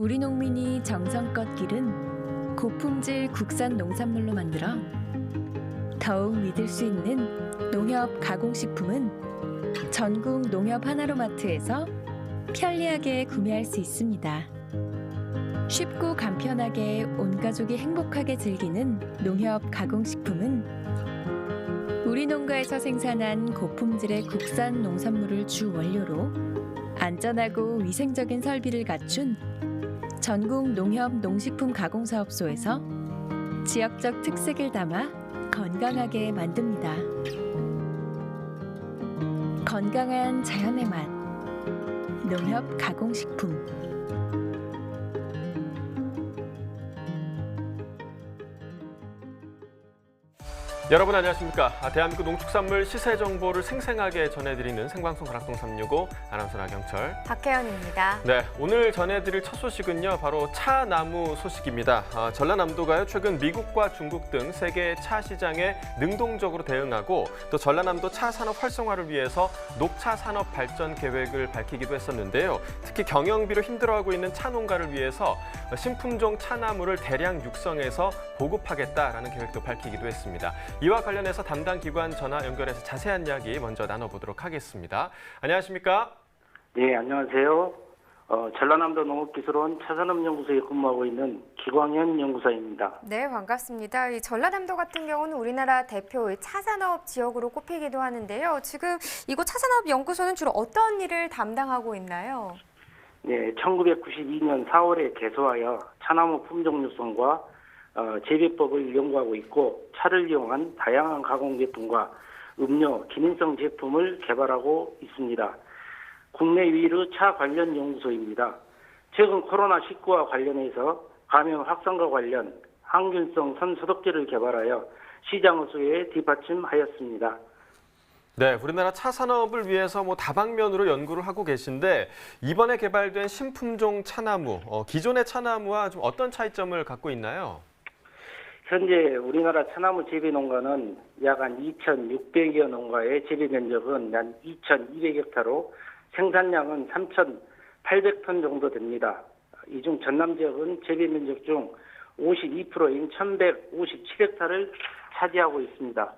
우리 농민이 정성껏 기른 고품질 국산 농산물로 만들어 더욱 믿을 수 있는 농협 가공식품은 전국 농협 하나로마트에서 편리하게 구매할 수 있습니다. 쉽고 간편하게 온 가족이 행복하게 즐기는 농협 가공식품은 우리 농가에서 생산한 고품질의 국산 농산물을 주 원료로 안전하고 위생적인 설비를 갖춘 전국 농협 농식품 가공사업소에서 지역적 특색을 담아 건강하게 만듭니다. 건강한 자연의 맛, 농협 가공식품. 여러분 안녕하십니까? 대한민국 농축산물 시세 정보를 생생하게 전해드리는 생방송 가락동 365 아나운서 나경철, 박혜연입니다. 네, 오늘 전해드릴 첫 소식은요, 바로 차나무 소식입니다. 전라남도가요, 최근 미국과 중국 등 세계 차 시장에 능동적으로 대응하고 또 전라남도 차 산업 활성화를 위해서 녹차 산업 발전 계획을 밝히기도 했었는데요. 특히 경영비로 힘들어하고 있는 차 농가를 위해서 신품종 차나무를 대량 육성해서 보급하겠다라는 계획도 밝히기도 했습니다. 이와 관련해서 담당 기관 전화 연결해서 자세한 이야기 먼저 나눠보도록 하겠습니다. 안녕하십니까? 네, 안녕하세요. 전라남도 농업기술원 차산업연구소에 근무하고 있는 기광현 연구사입니다. 네, 반갑습니다. 이 전라남도 같은 경우는 우리나라 대표의 차산업 지역으로 꼽히기도 하는데요. 지금 이곳 차산업연구소는 주로 어떤 일을 담당하고 있나요? 네, 1992년 4월에 개소하여 차나무 품종 육성과 재배법을 연구하고 있고 차를 이용한 다양한 가공 제품과 음료, 기능성 제품을 개발하고 있습니다. 국내 유일의 차 관련 연구소입니다. 최근 코로나19와 관련해서 감염 확산과 관련 항균성 손소독제를 개발하여 시장 수요에 뒷받침하였습니다. 네, 우리나라 차 산업을 위해서 다방면으로 연구를 하고 계신데 이번에 개발된 신품종 차나무, 기존의 차나무와 좀 어떤 차이점을 갖고 있나요? 현재 우리나라 차나무 재배 농가는 약 한 2,600여 농가의 재배 면적은 약 2,200헥타로 생산량은 3,800톤 정도 됩니다. 이 중 전남 지역은 재배 면적 중 52%인 1,157헥타를 차지하고 있습니다.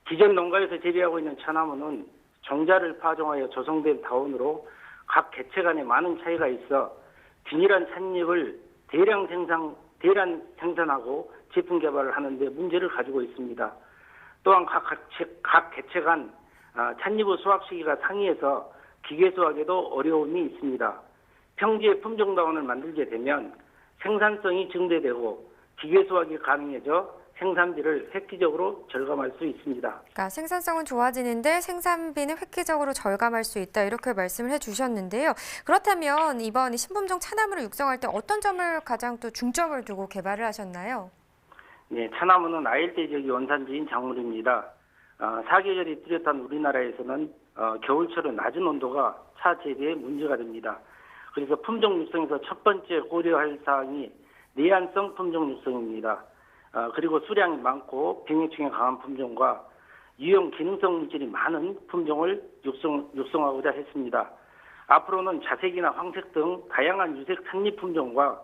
기존 농가에서 재배하고 있는 차나무는 정자를 파종하여 조성된 다운으로 각 개체 간에 많은 차이가 있어 균일한 찻잎을 대량 생산하고 제품 개발을 하는데 문제를 가지고 있습니다. 또한 각 개체 간 찻잎의 수확 시기가 상이해서 기계 수확에도 어려움이 있습니다. 평지의 품종다운을 만들게 되면 생산성이 증대되고 기계 수확이 가능해져 생산비를 획기적으로 절감할 수 있습니다. 그러니까 생산성은 좋아지는데 생산비는 획기적으로 절감할 수 있다, 이렇게 말씀을 해주셨는데요. 그렇다면 이번 신품종 차나무를 육성할 때 어떤 점을 가장 또 중점을 두고 개발을 하셨나요? 네, 차나무는 아열대 지역이 원산지인 작물입니다. 사계절이 뚜렷한 우리나라에서는 겨울철은 낮은 온도가 차 재배에 문제가 됩니다. 그래서 품종 육성에서 첫 번째 고려할 사항이 내한성 품종 육성입니다. 그리고 수량이 많고 병해충에 강한 품종과 유용 기능성 물질이 많은 품종을 육성하고자 했습니다. 앞으로는 자색이나 황색 등 다양한 유색 찻잎 품종과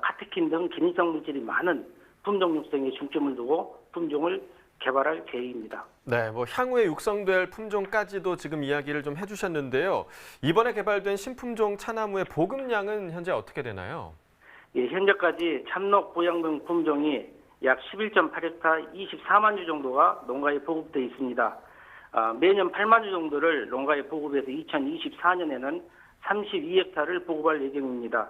카테킨 등 기능성 물질이 많은 품종 육성에 중점을 두고 품종을 개발할 계획입니다. 네, 향후에 육성될 품종까지도 지금 이야기를 좀 해주셨는데요. 이번에 개발된 신품종 차나무의 보급량은 현재 어떻게 되나요? 예, 현재까지 참록 보양 등 품종이 약 11.8헥타 24만 주 정도가 농가에 보급되어 있습니다. 매년 8만 주 정도를 농가에 보급해서 2024년에는 32헥타를 보급할 예정입니다.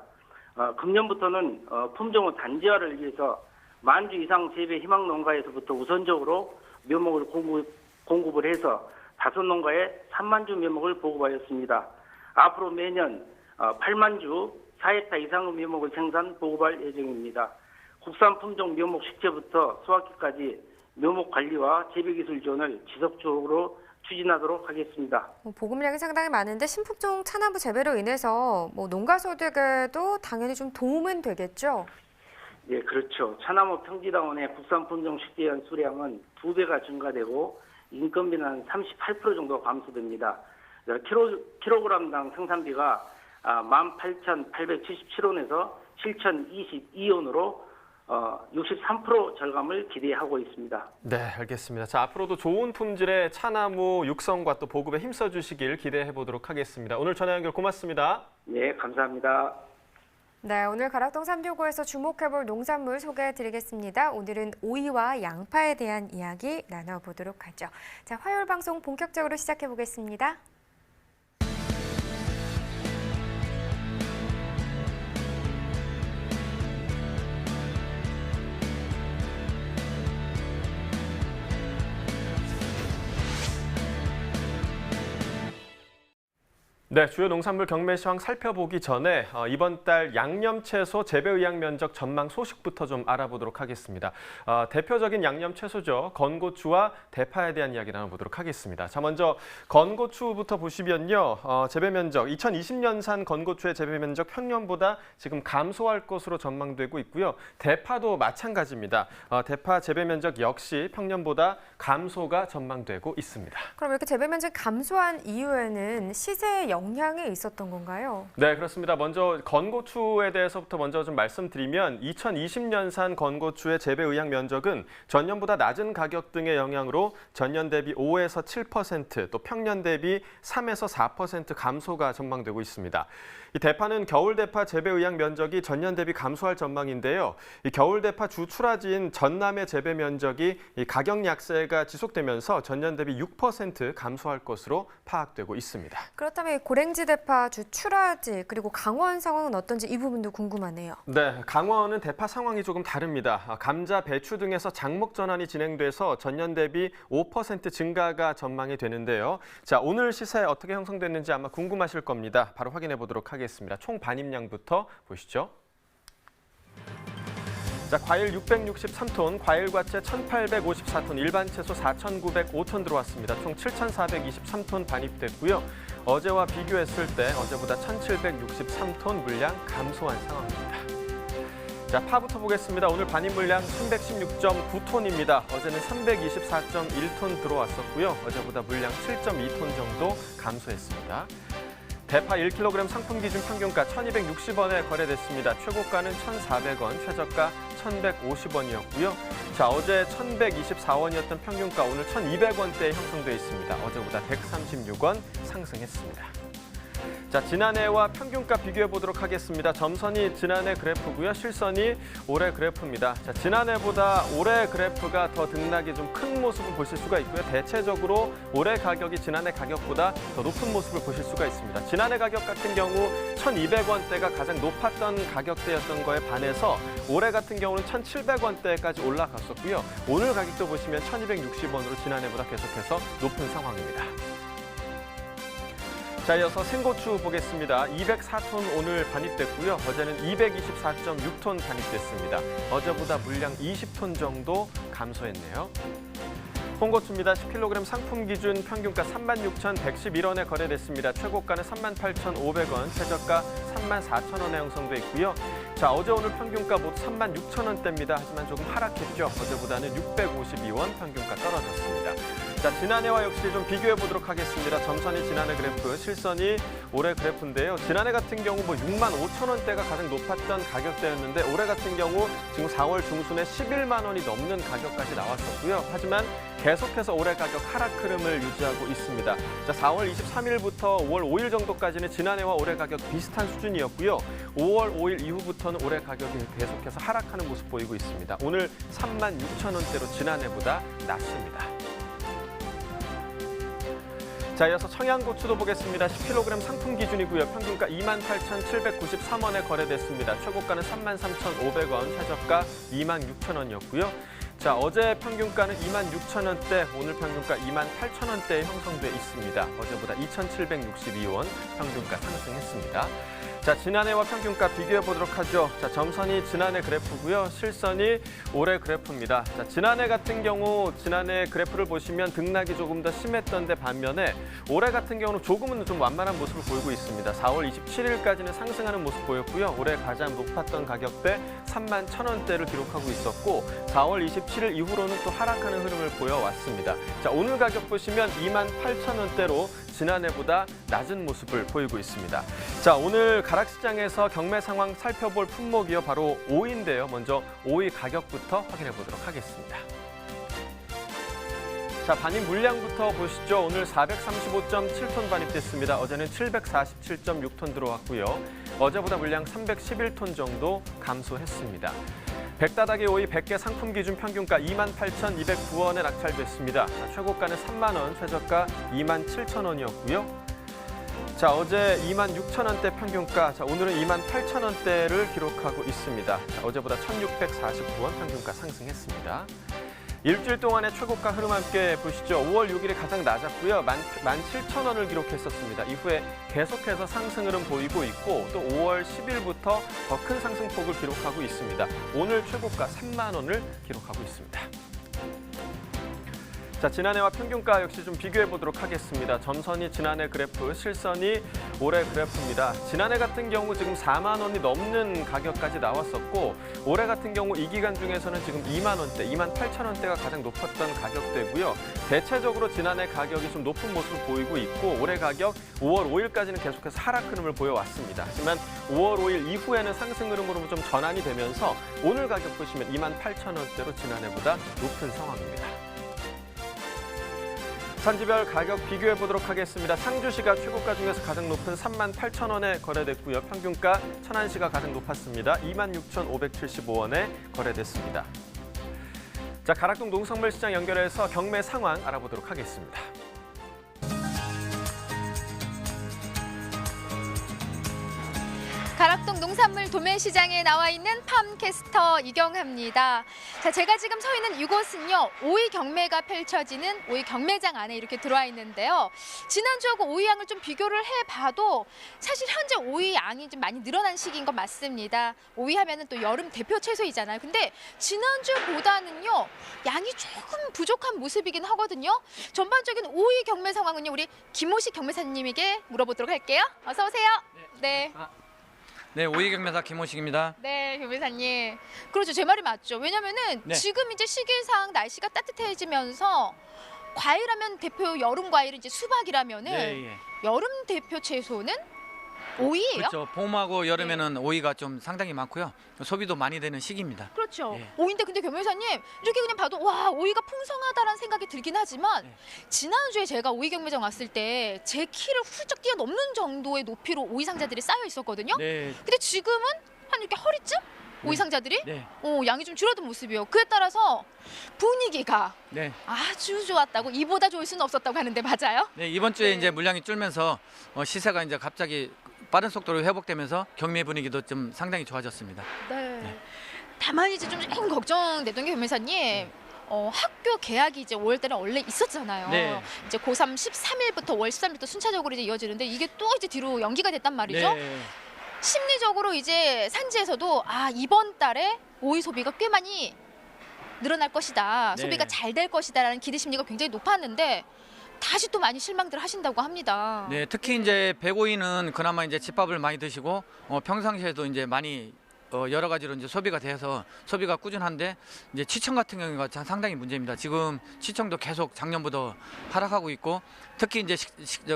금년부터는 품종의 단지화를 위해서 만주 이상 재배 희망 농가에서부터 우선적으로 묘목을 공급을 해서 5농가에 3만 주 묘목을 보급하였습니다. 앞으로 매년 8만 주 4헥타 이상의 묘목을 생산 보급할 예정입니다. 국산 품종 묘목 식재부터 수확기까지 묘목 관리와 재배기술 지원을 지속적으로 추진하도록 하겠습니다. 보급량이 상당히 많은데 신품종 차나무 재배로 인해서 농가 소득에도 당연히 좀 도움은 되겠죠? 예, 그렇죠. 차나무 평지다운의 국산 품종 식재현 수량은 2배가 증가되고 인건비는 38% 정도 감소됩니다. 킬로그램당 생산비가 18,877원에서 7,022원으로 63% 절감을 기대하고 있습니다. 네, 알겠습니다. 자, 앞으로도 좋은 품질의 차나무 육성과 또 보급에 힘써 주시길 기대해 보도록 하겠습니다. 오늘 전화 연결 고맙습니다. 네, 감사합니다. 네, 오늘 가락동 3교구에서 주목해볼 농산물 소개해드리겠습니다. 오늘은 오이와 양파에 대한 이야기 나눠보도록 하죠. 자, 화요일 방송 본격적으로 시작해보겠습니다. 네, 주요 농산물 경매 시황 살펴보기 전에 이번 달 양념채소 재배 의향 면적 전망 소식부터 좀 알아보도록 하겠습니다. 대표적인 양념채소죠. 건고추와 대파에 대한 이야기 나눠보도록 하겠습니다. 자, 먼저 건고추부터 보시면요. 재배 면적, 2020년산 건고추의 재배 면적 평년보다 지금 감소할 것으로 전망되고 있고요. 대파도 마찬가지입니다. 대파 재배 면적 역시 평년보다 감소가 전망되고 있습니다. 그럼 이렇게 재배 면적이 감소한 이유에는 시세에 영향이 있었던 건가요? 네, 그렇습니다. 먼저 건고추에 대해서부터 먼저 좀 말씀드리면 2020년산 건고추의 재배 의향 면적은 전년보다 낮은 가격 등의 영향으로 전년 대비 5에서 7%, 또 평년 대비 3에서 4% 감소가 전망되고 있습니다. 이 대파는 겨울 대파 재배 의향 면적이 전년 대비 감소할 전망인데요. 이 겨울 대파 주출하지인 전남의 재배 면적이 이 가격 약세가 지속되면서 전년 대비 6% 감소할 것으로 파악되고 있습니다. 그렇다면 고랭지 대파 주출하지 그리고 강원 상황은 어떤지 이 부분도 궁금하네요. 네, 강원은 대파 상황이 조금 다릅니다. 감자, 배추 등에서 장목 전환이 진행돼서 전년 대비 5% 증가가 전망이 되는데요. 자, 오늘 시세 어떻게 형성됐는지 아마 궁금하실 겁니다. 바로 확인해 보도록 하겠습니다. 총 반입량부터 보시죠. 자, 과일 663톤, 과일과채 1,854톤, 일반 채소 4,905톤 들어왔습니다. 총 7,423톤 반입됐고요. 어제와 비교했을 때 어제보다 1,763톤 물량 감소한 상황입니다. 자, 파부터 보겠습니다. 오늘 반입 물량 316.9톤입니다. 어제는 324.1톤 들어왔었고요. 어제보다 물량 7.2톤 정도 감소했습니다. 대파 1kg 상품 기준 평균가 1,260원에 거래됐습니다. 최고가는 1,400원, 최저가 1,150원이었고요. 자, 어제 1,124원이었던 평균가 오늘 1,200원대에 형성돼 있습니다. 어제보다 136원 상승했습니다. 자, 지난해와 평균가 비교해 보도록 하겠습니다. 점선이 지난해 그래프고요. 실선이 올해 그래프입니다. 자, 지난해보다 올해 그래프가 더 등락이 좀 큰 모습을 보실 수가 있고요. 대체적으로 올해 가격이 지난해 가격보다 더 높은 모습을 보실 수가 있습니다. 지난해 가격 같은 경우 1,200원대가 가장 높았던 가격대였던 거에 반해서 올해 같은 경우는 1,700원대까지 올라갔었고요. 오늘 가격도 보시면 1,260원으로 지난해보다 계속해서 높은 상황입니다. 자, 이어서 생고추 보겠습니다. 204톤 오늘 반입됐고요. 어제는 224.6톤 반입됐습니다. 어제보다 물량 20톤 정도 감소했네요. 홍고추입니다. 10kg 상품 기준 평균가 36,111원에 거래됐습니다. 최고가는 38,500원, 최저가 34,000원에 형성돼 있고요. 자, 어제 오늘 평균가 모두 36,000원대입니다. 하지만 조금 하락했죠. 어제보다는 652원 평균가 떨어졌습니다. 자, 지난해와 역시 좀 비교해 보도록 하겠습니다. 점선이 지난해 그래프, 실선이 올해 그래프인데요. 지난해 같은 경우 65,000원대가 가장 높았던 가격대였는데 올해 같은 경우 지금 4월 중순에 11만 원이 넘는 가격까지 나왔었고요. 하지만 계속해서 올해 가격 하락 흐름을 유지하고 있습니다. 자, 4월 23일부터 5월 5일 정도까지는 지난해와 올해 가격 비슷한 수준이었고요. 5월 5일 이후부터는 올해 가격이 계속해서 하락하는 모습 보이고 있습니다. 오늘 36,000원대로 지난해보다 낮습니다. 자, 이어서 청양고추도 보겠습니다. 10kg 상품 기준이고요. 평균가 28,793원에 거래됐습니다. 최고가는 33,500원, 최저가 26,000원이었고요. 자, 어제 평균가는 26,000원대, 오늘 평균가 28,000원대에 형성돼 있습니다. 어제보다 2,762원 평균가 상승했습니다. 자, 지난해와 평균가 비교해 보도록 하죠. 자, 점선이 지난해 그래프고요. 실선이 올해 그래프입니다. 자, 지난해 같은 경우 지난해 그래프를 보시면 등락이 조금 더 심했던데 반면에 올해 같은 경우는 조금은 좀 완만한 모습을 보이고 있습니다. 4월 27일까지는 상승하는 모습 보였고요. 올해 가장 높았던 가격대 31,000원대를 기록하고 있었고 4월 27일 이후로는 또 하락하는 흐름을 보여왔습니다. 자, 오늘 가격 보시면 28,000원대로 지난해보다 낮은 모습을 보이고 있습니다. 자, 오늘 가락시장에서 경매 상황 살펴볼 품목이요. 바로 오이인데요. 먼저 오이 가격부터 확인해 보도록 하겠습니다. 자, 반입 물량부터 보시죠. 오늘 435.7톤 반입됐습니다. 어제는 747.6톤 들어왔고요. 어제보다 물량 311톤 정도 감소했습니다. 백다닥이 오이 100개 상품 기준 평균가 28,209원에 낙찰됐습니다. 최고가는 3만 원, 최저가 27,000원이었고요. 자, 어제 26,000원대 평균가, 자, 오늘은 28,000원대를 기록하고 있습니다. 자, 어제보다 1,649원 평균가 상승했습니다. 일주일 동안의 최고가 흐름 함께 보시죠. 5월 6일에 가장 낮았고요. 17,000원을 기록했었습니다. 이후에 계속해서 상승 흐름 보이고 있고 또 5월 10일부터 더 큰 상승폭을 기록하고 있습니다. 오늘 최고가 3만 원을 기록하고 있습니다. 자, 지난해와 평균가 역시 좀 비교해 보도록 하겠습니다. 점선이 지난해 그래프, 실선이 올해 그래프입니다. 지난해 같은 경우 지금 4만 원이 넘는 가격까지 나왔었고 올해 같은 경우 이 기간 중에서는 지금 2만 원대, 28,000원대가 가장 높았던 가격대고요. 대체적으로 지난해 가격이 좀 높은 모습을 보이고 있고 올해 가격 5월 5일까지는 계속해서 하락 흐름을 보여왔습니다. 하지만 5월 5일 이후에는 상승 흐름으로 좀 전환이 되면서 오늘 가격 보시면 28,000원대로 지난해보다 높은 상황입니다. 산지별 가격 비교해 보도록 하겠습니다. 상주시가 최고가 중에서 가장 높은 38,000원에 거래됐고요. 평균가 천안시가 가장 높았습니다. 26,575원에 거래됐습니다. 자, 가락동 농산물 시장 연결해서 경매 상황 알아보도록 하겠습니다. 가락동 농산물 도매시장에 나와 있는 팜캐스터 이경하입니다. 자, 제가 지금 서 있는 이곳은요, 오이 경매가 펼쳐지는 오이 경매장 안에 이렇게 들어와 있는데요. 지난주하고 오이 양을 좀 비교를 해봐도 사실 현재 오이 양이 좀 많이 늘어난 시기인 건 맞습니다. 오이 하면은 또 여름 대표 채소이잖아요. 근데 지난주보다는요, 양이 조금 부족한 모습이긴 하거든요. 전반적인 오이 경매 상황은요, 우리 김호식 경매사님에게 물어보도록 할게요. 어서 오세요. 네. 네, 오이 경매사 김호식입니다. 네, 교매사님. 그렇죠. 제 말이 맞죠. 왜냐면은 네. 지금 이제 시기상 날씨가 따뜻해지면서 과일하면 대표 여름 과일은 이제 수박이라면은 예. 여름 대표 채소는 오이예요? 그렇죠. 봄하고 여름에는 오이가 좀 상당히 많고요. 소비도 많이 되는 시기입니다. 그렇죠. 예. 오이인데 근데 교매사님 이렇게 그냥 봐도 와, 오이가 풍성하다라는 생각이 들긴 하지만 네. 지난주에 제가 오이 경매장 왔을 때 제 키를 훌쩍 뛰어넘는 정도의 높이로 오이 상자들이 쌓여 있었거든요. 네. 근데 지금은 한 이렇게 허리쯤? 오이 상자들이? 네. 양이 좀 줄어든 모습이에요. 그에 따라서 분위기가 네. 아주 좋았다고, 이보다 좋을 수는 없었다고 하는데 맞아요? 네, 이번 주에 네. 이제 물량이 줄면서 시세가 이제 갑자기 빠른 속도로 회복되면서 경매 분위기도 좀 상당히 좋아졌습니다. 네. 다만 이제 좀 조금 걱정되던 게 교매사님, 학교 개학이 이제 5월달에 원래 있었잖아요. 네. 이제 고3 13일부터 5월 13일부터 순차적으로 이제 이어지는데 이게 또 이제 뒤로 연기가 됐단 말이죠. 네. 심리적으로 이제 산지에서도 이번 달에 오이 소비가 꽤 많이 늘어날 것이다. 네. 소비가 잘 될 것이다라는 기대 심리가 굉장히 높았는데 다시 또 많이 실망들 하신다고 합니다. 네, 특히 이제 백오이는 그나마 이제 집밥을 많이 드시고 평상시에도 이제 많이 여러 가지로 이제 소비가 돼서 소비가 꾸준한데 이제 치청 같은 경우가 상당히 문제입니다. 지금 치청도 계속 작년보다 하락하고 있고 특히 이제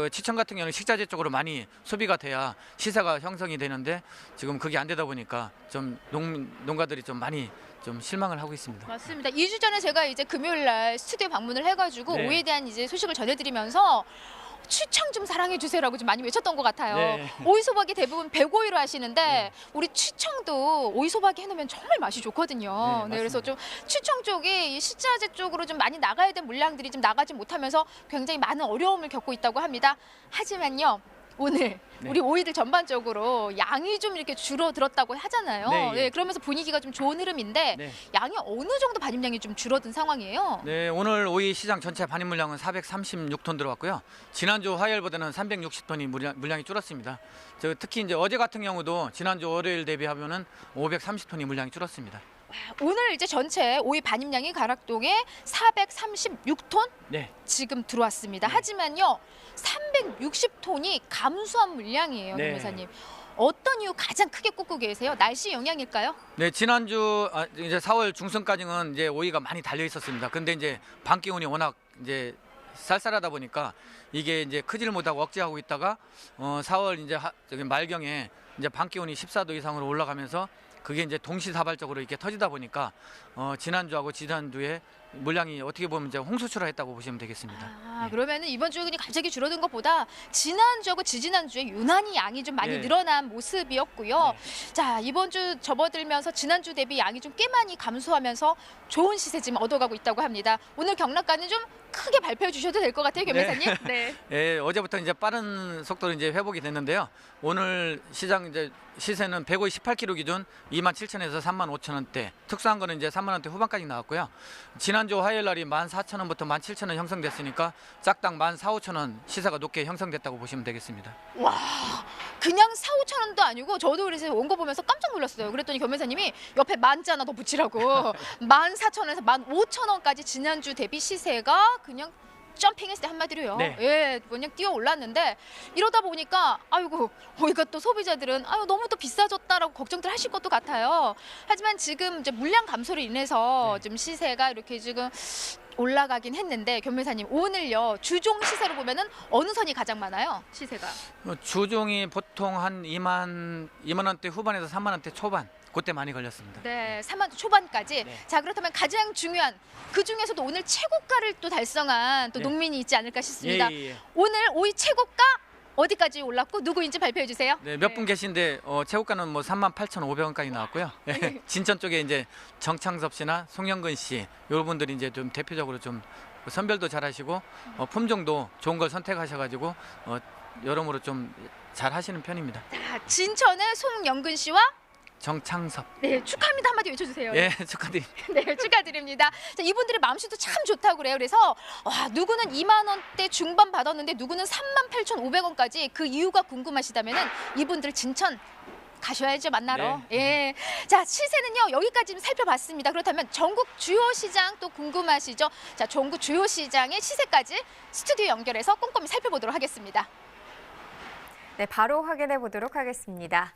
치청 같은 경우는 식자재 쪽으로 많이 소비가 돼야 시세가 형성이 되는데 지금 그게 안 되다 보니까 좀 농가들이 좀 많이 좀 실망을 하고 있습니다. 맞습니다. 2주 전에 제가 이제 금요일 날 스튜디오 방문을 해가지고 네. 오이에 대한 이제 소식을 전해드리면서 취청 좀 사랑해 주세요라고 좀 많이 외쳤던 것 같아요. 네. 오이 소박이 대부분 백오이로 하시는데 우리 취청도 오이 소박이 해놓으면 정말 맛이 좋거든요. 네, 그래서 좀 취청 쪽이 이 식자재 쪽으로 좀 많이 나가야 될 물량들이 좀 나가지 못하면서 굉장히 많은 어려움을 겪고 있다고 합니다. 하지만요. 오늘 네. 우리 오이들 전반적으로 양이 좀 이렇게 줄어들었다고 하잖아요. 네, 예. 그러면서 분위기가 좀 좋은 흐름인데 네. 양이 어느 정도 반입량이 좀 줄어든 상황이에요? 네, 오늘 오이 시장 전체 반입 물량은 436톤 들어왔고요. 지난주 화요일보다는 360톤이 물량이 줄었습니다. 특히 이제 어제 같은 경우도 지난주 월요일 대비하면은 530톤이 물량이 줄었습니다. 오늘 이제 전체 오이 반입량이 가락동에 436톤 네. 지금 들어왔습니다. 네. 하지만요, 360톤이 감소한 물량이에요, 네. 변호사님. 어떤 이유 가장 크게 꼽고 계세요? 날씨 영향일까요? 네, 지난주 이제 4월 중순까지는 이제 오이가 많이 달려 있었습니다. 근데 이제 밤 기온이 워낙 이제 쌀쌀하다 보니까 이게 이제 크지를 못하고 억제하고 있다가 4월 이제 저기 말경에 이제 밤 기온이 14도 이상으로 올라가면서 그게 이제 동시다발적으로 이렇게 터지다 보니까 지난주하고 지난주에 물량이 어떻게 보면 이제 홍수출하 했다고 보시면 되겠습니다. 그러면은 이번 주에 갑자기 줄어든 것보다 지난주하고 지지난주에 유난히 양이 좀 많이 네. 늘어난 모습이었고요. 자, 이번 주 접어들면서 지난주 대비 양이 좀 꽤 많이 감소하면서 좋은 시세 지금 얻어가고 있다고 합니다. 오늘 경락가는 좀 크게 발표해 주셔도 될 것 같아요, 변호사님. 네. 예, 어제부터 이제 빠른 속도로 이제 회복이 됐는데요. 오늘 시장 이제 시세는 100오 18kg 기준 27,000원에서 35,000원대. 특수한 거는 이제 3만 원대 후반까지 나왔고요. 지난주 화요일 날이 14,000원부터 17,000원 형성됐으니까 짝당 14,500원 시세가 높게 형성됐다고 보시면 되겠습니다. 와, 그냥 4,5천 원도 아니고 저도 그래서 온 거 보면서 깜짝 놀랐어요. 그랬더니 변호사님이 옆에 만자 하나 더 붙이라고 14,000원에서 15,000원까지 지난주 대비 시세가 그냥 점핑했을 때 한마디로요. 네. 예, 그냥 뛰어 올랐는데 이러다 보니까 아이고, 우리가 또 소비자들은 아유 너무 또 비싸졌다라고 걱정들 하실 것도 같아요. 하지만 지금 이제 물량 감소로 인해서 좀 시세가 이렇게 지금 올라가긴 했는데 변호사님 오늘요 주종 시세로 보면은 어느 선이 가장 많아요? 시세가? 주종이 보통 한 2만 원대 후반에서 3만 원대 초반 그때 많이 걸렸습니다. 네, 3만 초반까지. 네. 자, 그렇다면 가장 중요한 그 중에서도 오늘 최고가를 또 달성한 또 네. 농민이 있지 않을까 싶습니다. 예. 오늘 오이 최고가 어디까지 올랐고 누구인지 발표해 주세요. 네, 몇 분 계신데 최고가는 뭐 38,500원까지 나왔고요. 진천 쪽에 이제 정창섭 씨나 송영근 씨 이런 분들이 이제 좀 대표적으로 좀 선별도 잘하시고 품종도 좋은 걸 선택하셔가지고 여러모로 좀 잘하시는 편입니다. 자, 진천의 송영근 씨와 정창섭. 네, 축하합니다. 한마디 외쳐주세요. 예, 축하드립니다. 네, 축하드립니다. 자, 이분들의 마음씨도 참 좋다고 그래요. 그래서 와, 누구는 2만 원대 중반 받았는데 누구는 38,500원까지 그 이유가 궁금하시다면은 이분들 진천 가셔야죠, 만나러. 네. 예. 자, 시세는요, 여기까지 좀 살펴봤습니다. 그렇다면 전국 주요 시장 또 궁금하시죠? 자, 전국 주요 시장의 시세까지 스튜디오 연결해서 꼼꼼히 살펴보도록 하겠습니다. 네, 바로 확인해 보도록 하겠습니다.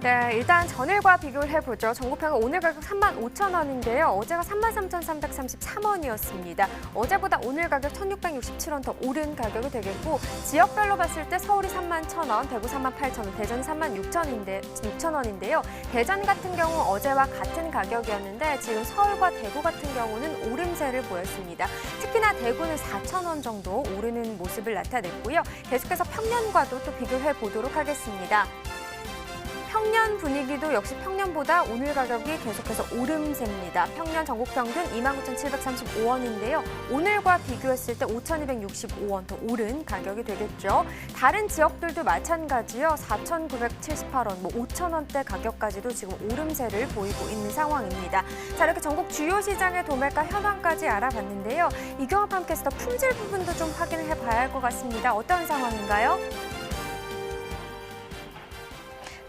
네, 일단 전일과 비교를 해보죠. 전국평균 오늘 가격 35,000원인데요. 어제가 33,333원이었습니다. 어제보다 오늘 가격 1,667원 더 오른 가격이 되겠고 지역별로 봤을 때 서울이 31,000원, 대구 38,000원, 대전이 36,000원인데요. 대전 같은 경우 어제와 같은 가격이었는데 지금 서울과 대구 같은 경우는 오름세를 보였습니다. 특히나 대구는 4,000원 정도 오르는 모습을 나타냈고요. 계속해서 평년과도 또 비교해 보도록 하겠습니다. 평년 분위기도 역시 평년보다 오늘 가격이 계속해서 오름세입니다. 평년 전국 평균 29,735원인데요. 오늘과 비교했을 때 5,265원 더 오른 가격이 되겠죠. 다른 지역들도 마찬가지요. 4,978원, 5,000원대 가격까지도 지금 오름세를 보이고 있는 상황입니다. 자, 이렇게 전국 주요 시장의 도매가 현황까지 알아봤는데요. 이경화 팜캐스터 품질 부분도 좀 확인을 해봐야 할 것 같습니다. 어떤 상황인가요?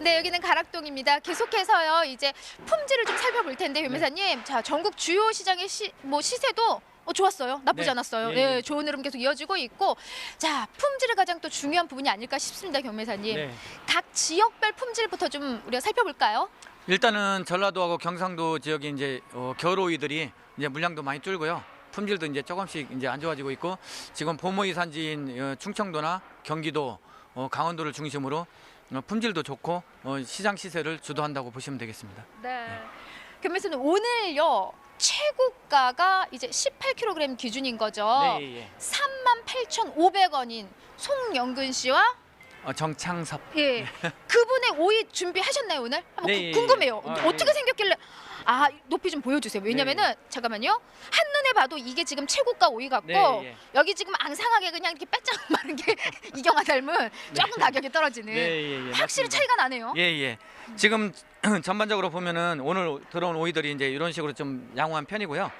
네, 여기는 가락동입니다. 계속해서요, 이제 품질을 좀 살펴볼 텐데, 변호사님. 자, 전국 주요 시장의 시세도 좋았어요. 나쁘지 네. 않았어요. 예, 네, 예. 좋은 흐름 계속 이어지고 있고. 자, 품질이 가장 또 중요한 부분이 아닐까 싶습니다, 변호사님. 네. 각 지역별 품질부터 좀 우리가 살펴볼까요? 일단은 전라도하고 경상도 지역이 이제 겨울 오이들이 이제 물량도 많이 줄고요. 품질도 이제 조금씩 이제 안 좋아지고 있고 지금 봄오이 산지인 충청도나 경기도, 강원도를 중심으로 품질도 좋고 시장 시세를 주도한다고 보시면 되겠습니다. 네. 변호사님, 오늘요 최고가가 이제 18kg 기준인 거죠. 네, 예. 38,500원인 송영근 씨와 정창섭. 예, 그분의 오이 준비하셨나요 오늘? 한번 네, 궁금해요. 예. 어떻게 생겼길래? 아, 높이 좀 보여주세요. 왜냐면은 잠깐만요. 한눈에 봐도 이게 지금 최고가 오이 같고 네, 예. 여기 지금 앙상하게 그냥 이렇게 빼짝 마른 게 이경아 닮은 조금 가격이 떨어지는 네, 예, 예, 확실히 맞습니다. 차이가 나네요. 예, 예. 지금 전반적으로 보면은 오늘 들어온 오이들이 이제 이런 식으로 좀 양호한 편이고요.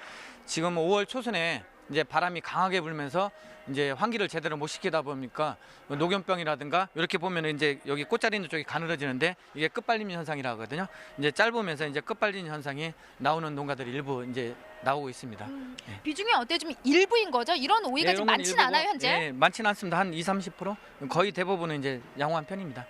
지금 5월 초순에 이제 바람이 강하게 불면서 이제 환기를 제대로 못 시키다 보니까 녹염병이라든가 이렇게 보면은 이제 여기 꽃자리 있는 쪽이 가늘어지는데 이게 끝발림 현상이라 하거든요. 이제 짧으면서 이제 끝발림 현상이 나오는 농가들이 일부 이제 나오고 있습니다. 비중이 어때? 좀 일부인 거죠? 이런 오이가 예, 좀 이런 건 많지는 않아요, 현재? 예, 많지는 않습니다. 한 20-30%? 거의 대부분은 이제 양호한 편입니다.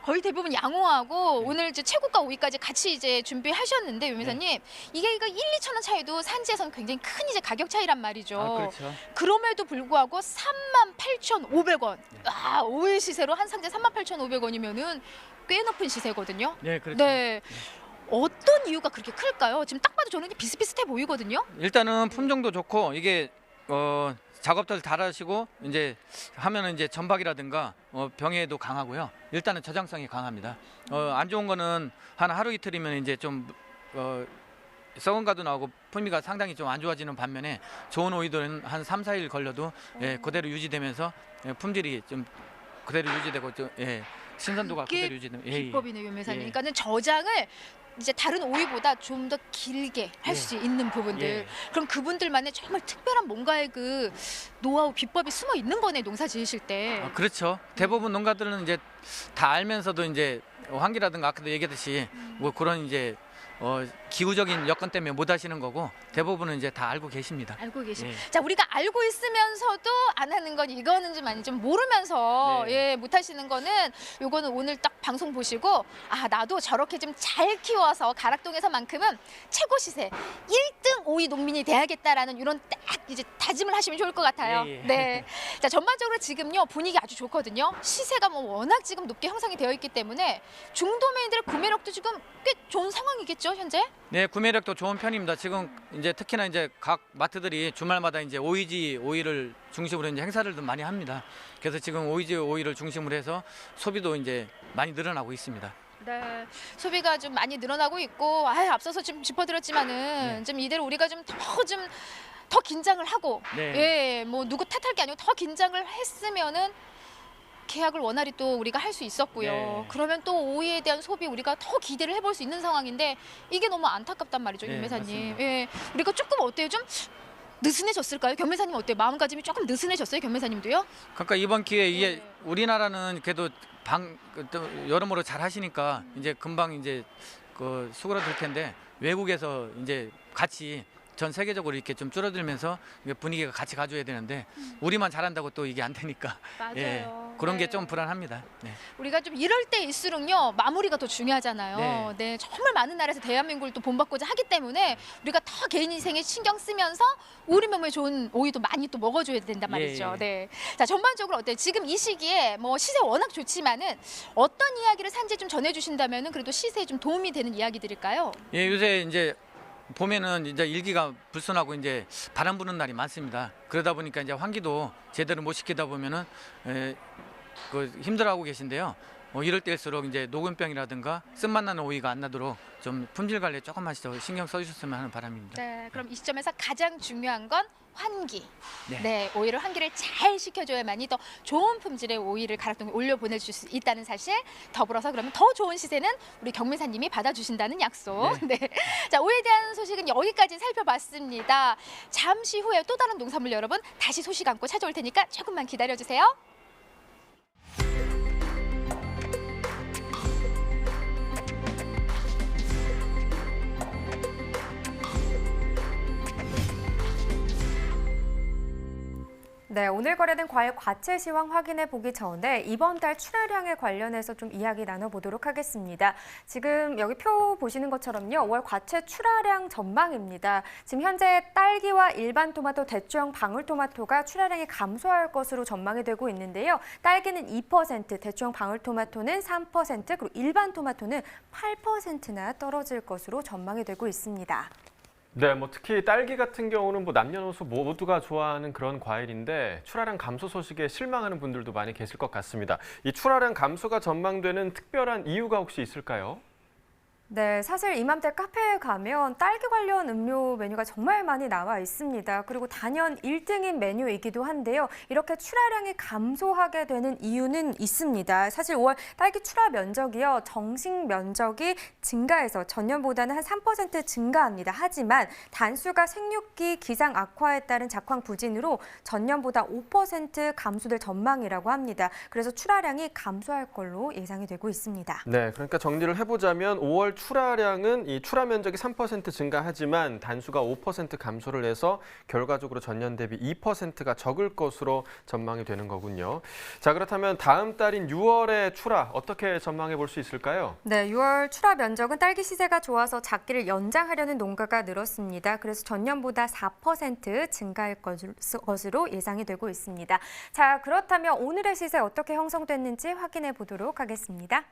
거의 대부분 양호하고 오늘 이제 최고가 오이까지 같이 이제 준비하셨는데 요미사님 이게 이거 1-2천 원 차이도 산지에서는 굉장히 큰 이제 가격 차이란 말이죠. 아, 그렇죠. 그럼에도 불구하고 38,500원. 아, 오일 시세로 한 상자 38,500원이면은 꽤 높은 시세거든요. 네, 그렇죠. 네. 어떤 이유가 그렇게 클까요? 지금 딱 봐도 저는 비슷비슷해 보이거든요. 일단은 품종도 좋고 이게 작업들 잘하시고 이제 하면은 이제 전박이라든가 병에도 강하고요. 일단은 저장성이 강합니다. 안 좋은 거는 한 하루 이틀이면 이제 좀 썩은 가도 나오고 풍미가 상당히 좀 안 좋아지는 반면에 좋은 오이들은 한 3-4일 걸려도 예, 그대로 유지되면서 품질이 좀 그대로 유지되고 좀 신선도가 그게 그대로 유지되면 비법이네요, 요미사님. 예. 그러니까는 저장을 이제 다른 오이보다 좀 더 길게 할 수 있는 부분들. 예. 그럼 그분들만의 정말 특별한 뭔가의 그 노하우 비법이 숨어 있는 거네, 농사 지으실 때. 그렇죠. 대부분 농가들은 이제 다 알면서도 이제 환기라든가 아까도 얘기했듯이 뭐 그런 이제 기후적인 여건 때문에 못 하시는 거고 대부분은 이제 다 알고 계십니다. 알고 계시. 예. 자, 우리가 알고 있으면서도 안 하는 건 이거는 좀 아니 좀 모르면서 네. 예, 못 하시는 거는 요거는 오늘 딱 방송 보시고 아, 나도 저렇게 좀 잘 키워서 가락동에서만큼은 최고 시세 1등 오이 농민이 돼야겠다라는 이런 딱 이제 다짐을 하시면 좋을 것 같아요. 예, 예. 네. 자, 전반적으로 지금요 분위기 아주 좋거든요. 시세가 뭐 워낙 지금 높게 형성이 되어 있기 때문에 중도매인들의 구매력도 지금 꽤 좋은 상황이겠죠, 현재? 네, 구매력도 좋은 편입니다. 지금 이제 특히나 이제 각 마트들이 주말마다 이제 오이지 오이를 중심으로 이제 행사를 좀 많이 합니다. 그래서 지금 오이지 오이를 중심으로 해서 소비도 이제 많이 늘어나고 있습니다. 네, 소비가 좀 많이 늘어나고 있고, 앞서서 좀 짚어드렸지만은 네. 좀 이대로 우리가 좀 더 긴장을 하고, 네. 예, 뭐 누구 탓할 게 아니고 더 긴장을 했으면은 계약을 원활히 또 우리가 할 수 있었고요. 네. 그러면 또 오이에 대한 소비 우리가 더 기대를 해볼 수 있는 상황인데 이게 너무 안타깝단 말이죠, 네, 김매사님. 맞습니다. 예, 우리가 조금 어때요? 좀 느슨해졌을까요? 겸매사님 어때요? 마음가짐이 조금 느슨해졌어요, 겸매사님도요? 그러니까 이번 기회에 이게 네. 우리나라는 그래도 또 여러모로 잘 하시니까 이제 금방 이제 수그러들 텐데 외국에서 이제 같이 전 세계적으로 이렇게 좀 줄어들면서 이게 분위기가 같이 가줘야 되는데 우리만 잘한다고 또 이게 안 되니까 맞아요. 그런 네. 게 좀 불안합니다. 네. 우리가 좀 이럴 때일수록요 마무리가 더 중요하잖아요. 네, 정말 많은 나라에서 대한민국을 또 본받고자 하기 때문에 우리가 더 개인 인생에 신경 쓰면서 우리 몸에 좋은 오이도 많이 또 먹어줘야 된단 말이죠. 예. 네, 자 전반적으로 어때요? 지금 이 시기에 뭐 시세 워낙 좋지만은 어떤 이야기를 산지 좀 전해주신다면은 그래도 시세에 좀 도움이 되는 이야기들일까요? 예, 요새 이제 봄에는 이제 일기가 불순하고 이제 바람 부는 날이 많습니다. 그러다 보니까 이제 환기도 제대로 못 시키다 보면은 힘들어하고 계신데요. 이럴 때일수록 이제 녹음병이라든가 쓴맛 나는 오이가 안 나도록 좀 품질 관리에 조금만 더 신경 써주셨으면 하는 바람입니다. 네, 그럼 이 시점에서 가장 중요한 건 환기. 네. 네, 오이를 환기를 잘 시켜줘야만이 더 좋은 품질의 오이를 가락동에 올려 보내줄 수 있다는 사실. 더불어서 그러면 더 좋은 시세는 우리 경매사님이 받아주신다는 약속. 네. 자, 오이에 대한 소식은 여기까지 살펴봤습니다. 잠시 후에 또 다른 농산물 여러분 다시 소식 안고 찾아올 테니까 조금만 기다려주세요. 네, 오늘 거래된 과일 과채 시황 확인해 보기 전에 이번 달 출하량에 관련해서 좀 이야기 나눠보도록 하겠습니다. 지금 여기 표 보시는 것처럼요, 5월 과채 출하량 전망입니다. 지금 현재 딸기와 일반 토마토, 대추형 방울토마토가 출하량이 감소할 것으로 전망이 되고 있는데요. 딸기는 2%, 대추형 방울토마토는 3%, 그리고 일반 토마토는 8%나 떨어질 것으로 전망이 되고 있습니다. 네, 뭐 특히 딸기 같은 경우는 뭐 남녀노소 모두가 좋아하는 그런 과일인데 출하량 감소 소식에 실망하는 분들도 많이 계실 것 같습니다. 이 출하량 감소가 전망되는 특별한 이유가 혹시 있을까요? 네, 사실 이맘때 카페에 가면 딸기 관련 음료 메뉴가 정말 많이 나와 있습니다. 그리고 단연 1등인 메뉴이기도 한데요. 이렇게 출하량이 감소하게 되는 이유는 있습니다. 사실 5월 딸기 출하 면적이요. 정식 면적이 증가해서 전년보다는 한 3% 증가합니다. 하지만 단수가 생육기 기상 악화에 따른 작황 부진으로 전년보다 5% 감소될 전망이라고 합니다. 그래서 출하량이 감소할 걸로 예상이 되고 있습니다. 네, 그러니까 정리를 해보자면 5월 출하량은 이 출하 면적이 3% 증가하지만 단수가 5% 감소를 해서 결과적으로 전년 대비 2%가 적을 것으로 전망이 되는 거군요. 자, 그렇다면 다음 달인 6월의 출하 어떻게 전망해 볼 수 있을까요? 네, 6월 출하 면적은 딸기 시세가 좋아서 작기를 연장하려는 농가가 늘었습니다. 그래서 전년보다 4% 증가할 것으로 예상이 되고 있습니다. 자, 그렇다면 오늘의 시세 어떻게 형성됐는지 확인해 보도록 하겠습니다.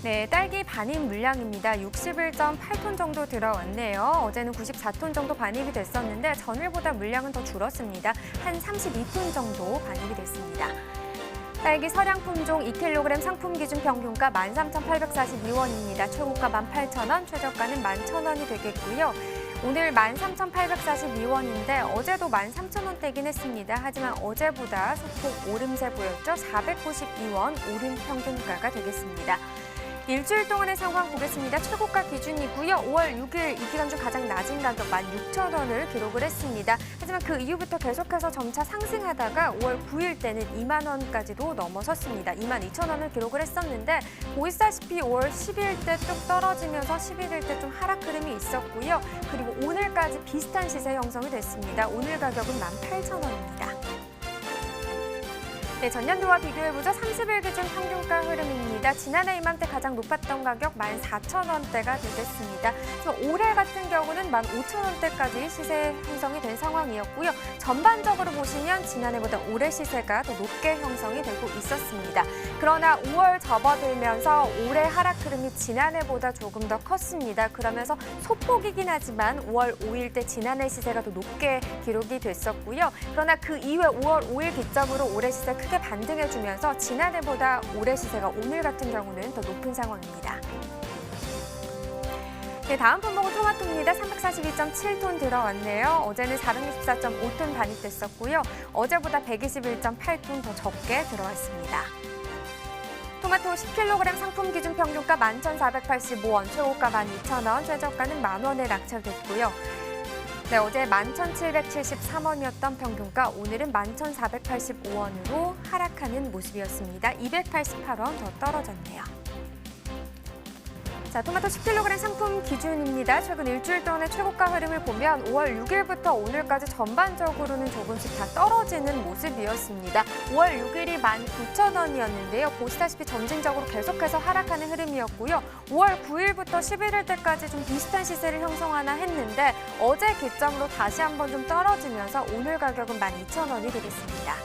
네, 딸기 반입 물량입니다. 61.8톤 정도 들어왔네요. 어제는 94톤 정도 반입이 됐었는데 전일보다 물량은 더 줄었습니다. 한 32톤 정도 반입이 됐습니다. 딸기 서량 품종 2kg 상품 기준 평균가 13,842원입니다. 최고가 18,000원, 최저가는 11,000원이 되겠고요. 오늘 13,842원인데 어제도 13,000원대긴 했습니다. 하지만 어제보다 소폭 오름세 보였죠. 492원 오름 평균가가 되겠습니다. 일주일 동안의 상황 보겠습니다. 최고가 기준이고요. 5월 6일 이 기간 중 가장 낮은 가격 16,000원을 기록을 했습니다. 하지만 그 이후부터 계속해서 점차 상승하다가 5월 9일 때는 2만 원까지도 넘어섰습니다. 22,000원을 기록을 했었는데 보시다시피 5월 10일 때 쭉 떨어지면서 11일 때 좀 하락 흐름이 있었고요. 그리고 오늘까지 비슷한 시세 형성이 됐습니다. 오늘 가격은 18,000원입니다. 네, 전년도와 비교해보죠. 30일 기준 평균가 흐름입니다. 지난해 이맘때 가장 높았던 가격 14,000원대가 되겠습니다. 올해 같은 경우는 15,000원대까지 시세 형성이 된 상황이었고요. 전반적으로 보시면 지난해보다 올해 시세가 더 높게 형성이 되고 있었습니다. 그러나 5월 접어들면서 올해 하락 흐름이 지난해보다 조금 더 컸습니다. 그러면서 소폭이긴 하지만 5월 5일 때 지난해 시세가 더 높게 기록이 됐었고요. 그러나 그 이후에 5월 5일 기점으로 올해 시세 크게 반등해주면서 지난해보다 올해 시세가 오늘 같은 경우는 더 높은 상황입니다. 네, 다음 품목은 토마토입니다. 342.7톤 들어왔네요. 어제는 464.5톤 반입됐었고요. 어제보다 121.8톤 더 적게 들어왔습니다. 토마토 10kg 상품 기준 평균가 11,485원, 최고가 12,000원, 최저가는 만원에 낙찰됐고요. 네, 어제 11,773원이었던 평균가 오늘은 11,485원으로 하락하는 모습이었습니다. 288원 더 떨어졌네요. 자, 토마토 10kg 상품 기준입니다. 최근 일주일 동안의 최고가 흐름을 보면 5월 6일부터 오늘까지 전반적으로는 조금씩 다 떨어지는 모습이었습니다. 5월 6일이 19,000원이었는데요. 보시다시피 점진적으로 계속해서 하락하는 흐름이었고요. 5월 9일부터 11일 때까지 좀 비슷한 시세를 형성하나 했는데 어제 기점으로 다시 한번 좀 떨어지면서 오늘 가격은 12,000원이 되겠습니다.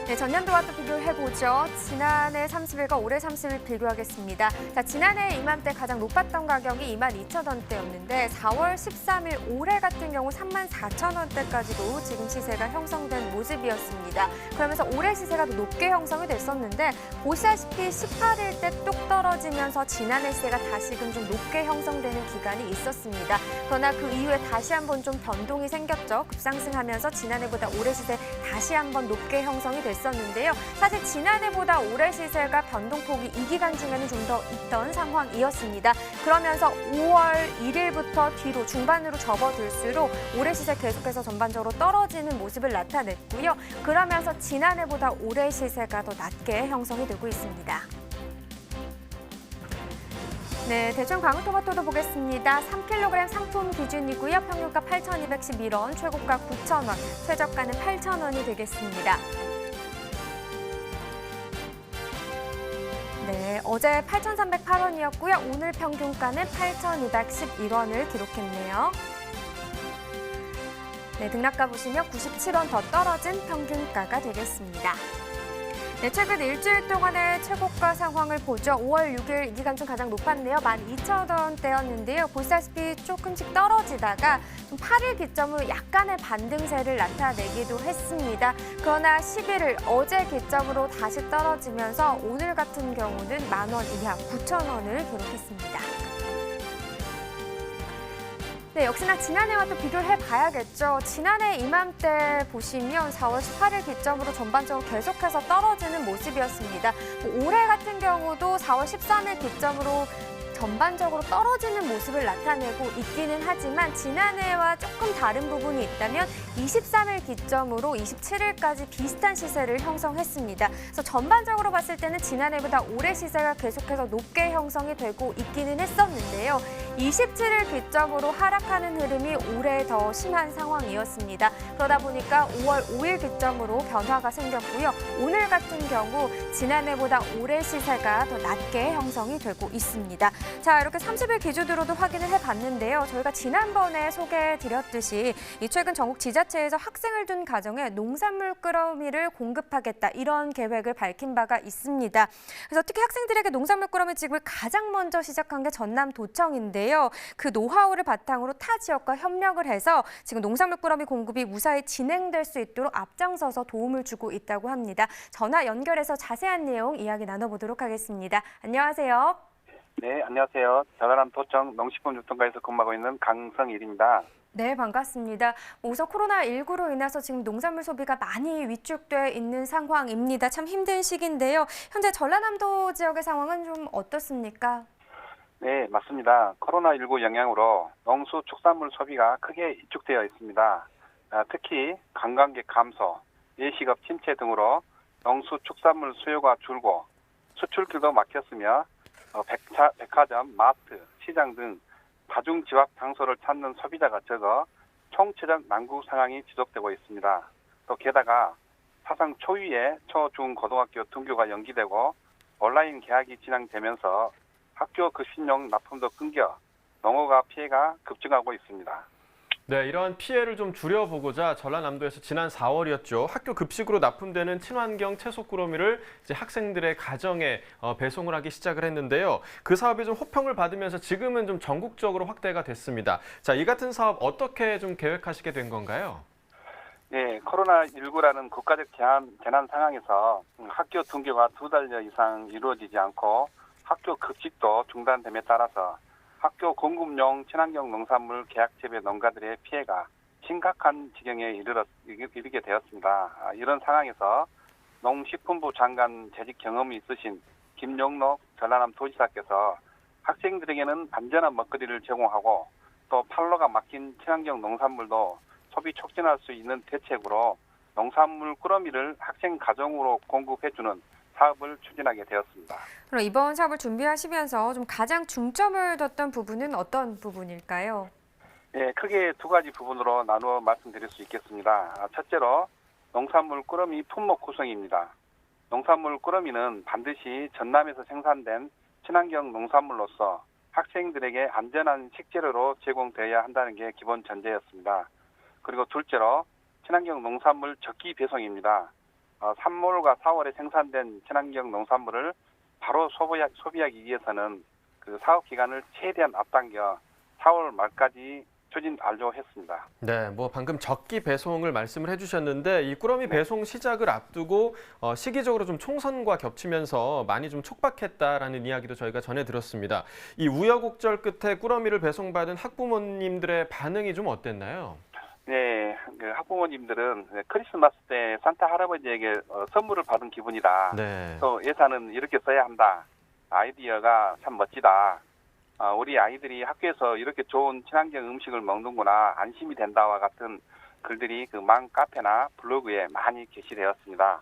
네, 전년도와 또 비교를 해보죠. 지난해 30일과 올해 30일 비교하겠습니다. 자, 지난해 이맘때 가장 높았던 가격이 22,000원대였는데 4월 13일 올해 같은 경우 34,000원대까지도 지금 시세가 형성된 모습이었습니다. 그러면서 올해 시세가 더 높게 형성이 됐었는데 보시다시피 18일 때 뚝 떨어지면서 지난해 시세가 다시금 좀 높게 형성되는 기간이 있었습니다. 그러나 그 이후에 다시 한번 좀 변동이 생겼죠. 급상승하면서 지난해보다 올해 시세 다시 한번 높게 형성이 됐었는데요. 사실 지난해보다 올해 시세가 변동폭이 이 기간 중에는 좀 더 있던 상황이었습니다. 그러면서 5월 1일부터 뒤로 중반으로 접어들수록 올해 시세 계속해서 전반적으로 떨어지는 모습을 나타냈고요. 그러면서 지난해보다 올해 시세가 더 낮게 형성이 되고 있습니다. 네, 대충 방울토마토도 보겠습니다. 3kg 상품 기준이고요. 평균가 8,211원, 최고가 9,000원, 최저가는 8,000원이 되겠습니다. 네, 어제 8,308원이었고요. 오늘 평균가는 8,211원을 기록했네요. 네, 등락가 보시면 97원 더 떨어진 평균가가 되겠습니다. 네, 최근 일주일 동안의 최고가 상황을 보죠. 5월 6일 이 기간 중 가장 높았네요. 12,000원대였는데요. 보시다시피 조금씩 떨어지다가 좀 8일 기점으로 약간의 반등세를 나타내기도 했습니다. 그러나 11일 어제 기점으로 다시 떨어지면서 오늘 같은 경우는 10,000원 이하 9,000원을 기록했습니다. 네, 역시나 지난해와 또 비교를 해봐야겠죠. 지난해 이맘때 보시면 4월 18일 기점으로 전반적으로 계속해서 떨어지는 모습이었습니다. 올해 같은 경우도 4월 13일 기점으로 전반적으로 떨어지는 모습을 나타내고 있기는 하지만 지난해와 조금 다른 부분이 있다면 23일 기점으로 27일까지 비슷한 시세를 형성했습니다. 그래서 전반적으로 봤을 때는 지난해보다 올해 시세가 계속해서 높게 형성이 되고 있기는 했었는데요. 27일 기점으로 하락하는 흐름이 올해 더 심한 상황이었습니다. 그러다 보니까 5월 5일 기점으로 변화가 생겼고요. 오늘 같은 경우 지난해보다 올해 시세가 더 낮게 형성이 되고 있습니다. 자, 이렇게 30일 기준으로도 확인을 해봤는데요. 저희가 지난번에 소개해드렸듯이 최근 전국 지자체에서 학생을 둔 가정에 농산물 꾸러미를 공급하겠다 이런 계획을 밝힌 바가 있습니다. 그래서 특히 학생들에게 농산물 꾸러미 지급을 가장 먼저 시작한 게 전남도청인데요. 그 노하우를 바탕으로 타 지역과 협력을 해서 지금 농산물 꾸러미 공급이 무사히 진행될 수 있도록 앞장서서 도움을 주고 있다고 합니다. 전화 연결해서 자세한 내용 이야기 나눠보도록 하겠습니다. 안녕하세요. 네, 안녕하세요. 전남도청 농식품유통과에서 근무하고 있는 강성일입니다. 네, 반갑습니다. 우선 코로나19로 인해서 지금 농산물 소비가 많이 위축돼 있는 상황입니다. 참 힘든 시기인데요. 현재 전라남도 지역의 상황은 좀 어떻습니까? 네, 맞습니다. 코로나19 영향으로 농수축산물 소비가 크게 위축되어 있습니다. 특히 관광객 감소, 예식업 침체 등으로 농수축산물 수요가 줄고 수출길도 막혔으며 백화점, 마트, 시장 등 다중지역 장소를 찾는 소비자가 적어 총체적 난국 상황이 지속되고 있습니다. 또 게다가 사상 초유의 초, 중, 고등학교 등교가 연기되고 온라인 개학이 진행되면서 학교 급식용 납품도 끊겨 농어가 피해가 급증하고 있습니다. 네, 이러한 피해를 좀 줄여보고자 전라남도에서 지난 4월이었죠. 학교 급식으로 납품되는 친환경 채소 꾸러미를 이제 학생들의 가정에 배송을 하기 시작을 했는데요. 그 사업이 좀 호평을 받으면서 지금은 좀 전국적으로 확대가 됐습니다. 자, 이 같은 사업 어떻게 좀 계획하시게 된 건가요? 네, 코로나19라는 국가적 재난 상황에서 학교 등교가 2달 이상 이루어지지 않고 학교 급식도 중단됨에 따라서 학교 공급용 친환경 농산물 계약 재배 농가들의 피해가 심각한 지경에 이르게 되었습니다. 이런 상황에서 농식품부 장관 재직 경험이 있으신 김용록 전라남도지사께서 학생들에게는 안전한 먹거리를 제공하고 또 판로가 막힌 친환경 농산물도 소비 촉진할 수 있는 대책으로 농산물 꾸러미를 학생 가정으로 공급해주는 사업을 추진하게 되었습니다. 그럼 이번 사업을 준비하시면서 좀 가장 중점을 뒀던 부분은 어떤 부분일까요? 네, 크게 두 가지 부분으로 나누어 말씀드릴 수 있겠습니다. 첫째로 농산물 꾸러미 품목 구성입니다. 농산물 꾸러미는 반드시 전남에서 생산된 친환경 농산물로서 학생들에게 안전한 식재료로 제공되어야 한다는 게 기본 전제였습니다. 그리고 둘째로 친환경 농산물 적기 배송입니다. 3월과 4월에 생산된 친환경 농산물을 바로 소비하기 위해서는 그 사업 기간을 최대한 앞당겨 4월 말까지 추진 완료했습니다. 네, 뭐 방금 적기 배송을 말씀을 해주셨는데 이 꾸러미 배송 시작을 앞두고 시기적으로 좀 총선과 겹치면서 많이 좀 촉박했다라는 이야기도 저희가 전해 들었습니다. 이 우여곡절 끝에 꾸러미를 배송받은 학부모님들의 반응이 좀 어땠나요? 네, 그 학부모님들은 크리스마스 때 산타 할아버지에게 선물을 받은 기분이다. 네. 또 예산은 이렇게 써야 한다. 아이디어가 참 멋지다. 우리 아이들이 학교에서 이렇게 좋은 친환경 음식을 먹는구나, 안심이 된다와 같은 글들이 그 망 카페나 블로그에 많이 게시되었습니다.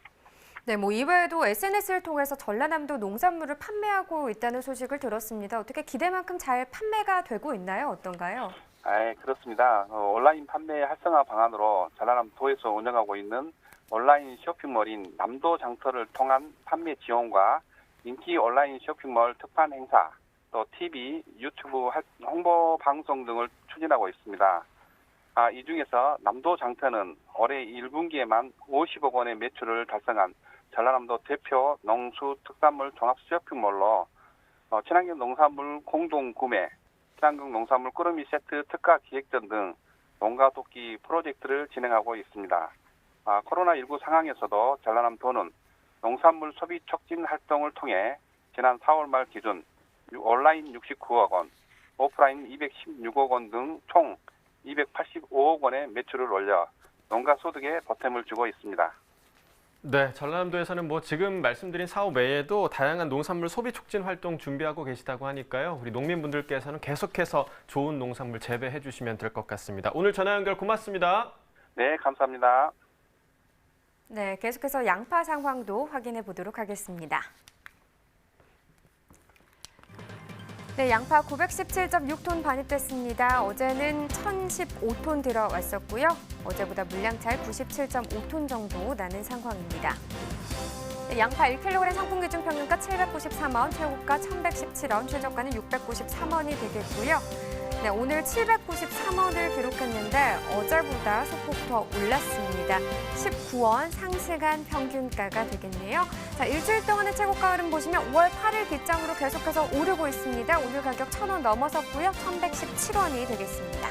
네, 뭐 이외에도 SNS를 통해서 전라남도 농산물을 판매하고 있다는 소식을 들었습니다. 어떻게 기대만큼 잘 판매가 되고 있나요? 어떤가요? 그렇습니다. 온라인 판매 활성화 방안으로 전라남도에서 운영하고 있는 온라인 쇼핑몰인 남도장터를 통한 판매 지원과 인기 온라인 쇼핑몰 특판 행사, 또 TV, 유튜브 홍보 방송 등을 추진하고 있습니다. 이 중에서 남도장터는 올해 1분기에만 50억 원의 매출을 달성한 전라남도 대표 농수 특산물 종합 쇼핑몰로 친환경 농산물 공동 구매, 친환경 농산물 꾸러미 세트 특가 기획전 등 농가 돕기 프로젝트를 진행하고 있습니다. 코로나19 상황에서도 전라남도는 농산물 소비 촉진 활동을 통해 지난 4월 말 기준 온라인 69억 원, 오프라인 216억 원 등 총 285억 원의 매출을 올려 농가 소득에 보탬을 주고 있습니다. 네, 전라남도에서는 지금 말씀드린 사업 외에도 다양한 농산물 소비 촉진 활동 준비하고 계시다고 하니까요. 우리 농민분들께서는 계속해서 좋은 농산물 재배해 주시면 될 것 같습니다. 오늘 전화 연결 고맙습니다. 네, 감사합니다. 네, 계속해서 양파 상황도 확인해 보도록 하겠습니다. 네, 양파 917.6톤 반입됐습니다. 어제는 1015톤 들어왔었고요. 어제보다 물량 차이 97.5톤 정도 나는 상황입니다. 네, 양파 1kg 상품 기준 평균가 793원, 최고가 1117원, 최저가는 693원이 되겠고요. 네, 오늘 793원을 기록했는데 어제보다 소폭 더 올랐습니다. 19원 상승한 평균가가 되겠네요. 자, 일주일 동안의 최고가 흐름 보시면 5월 8일 기점으로 계속해서 오르고 있습니다. 오늘 가격 1,000원 넘어섰고요. 1,117원이 되겠습니다.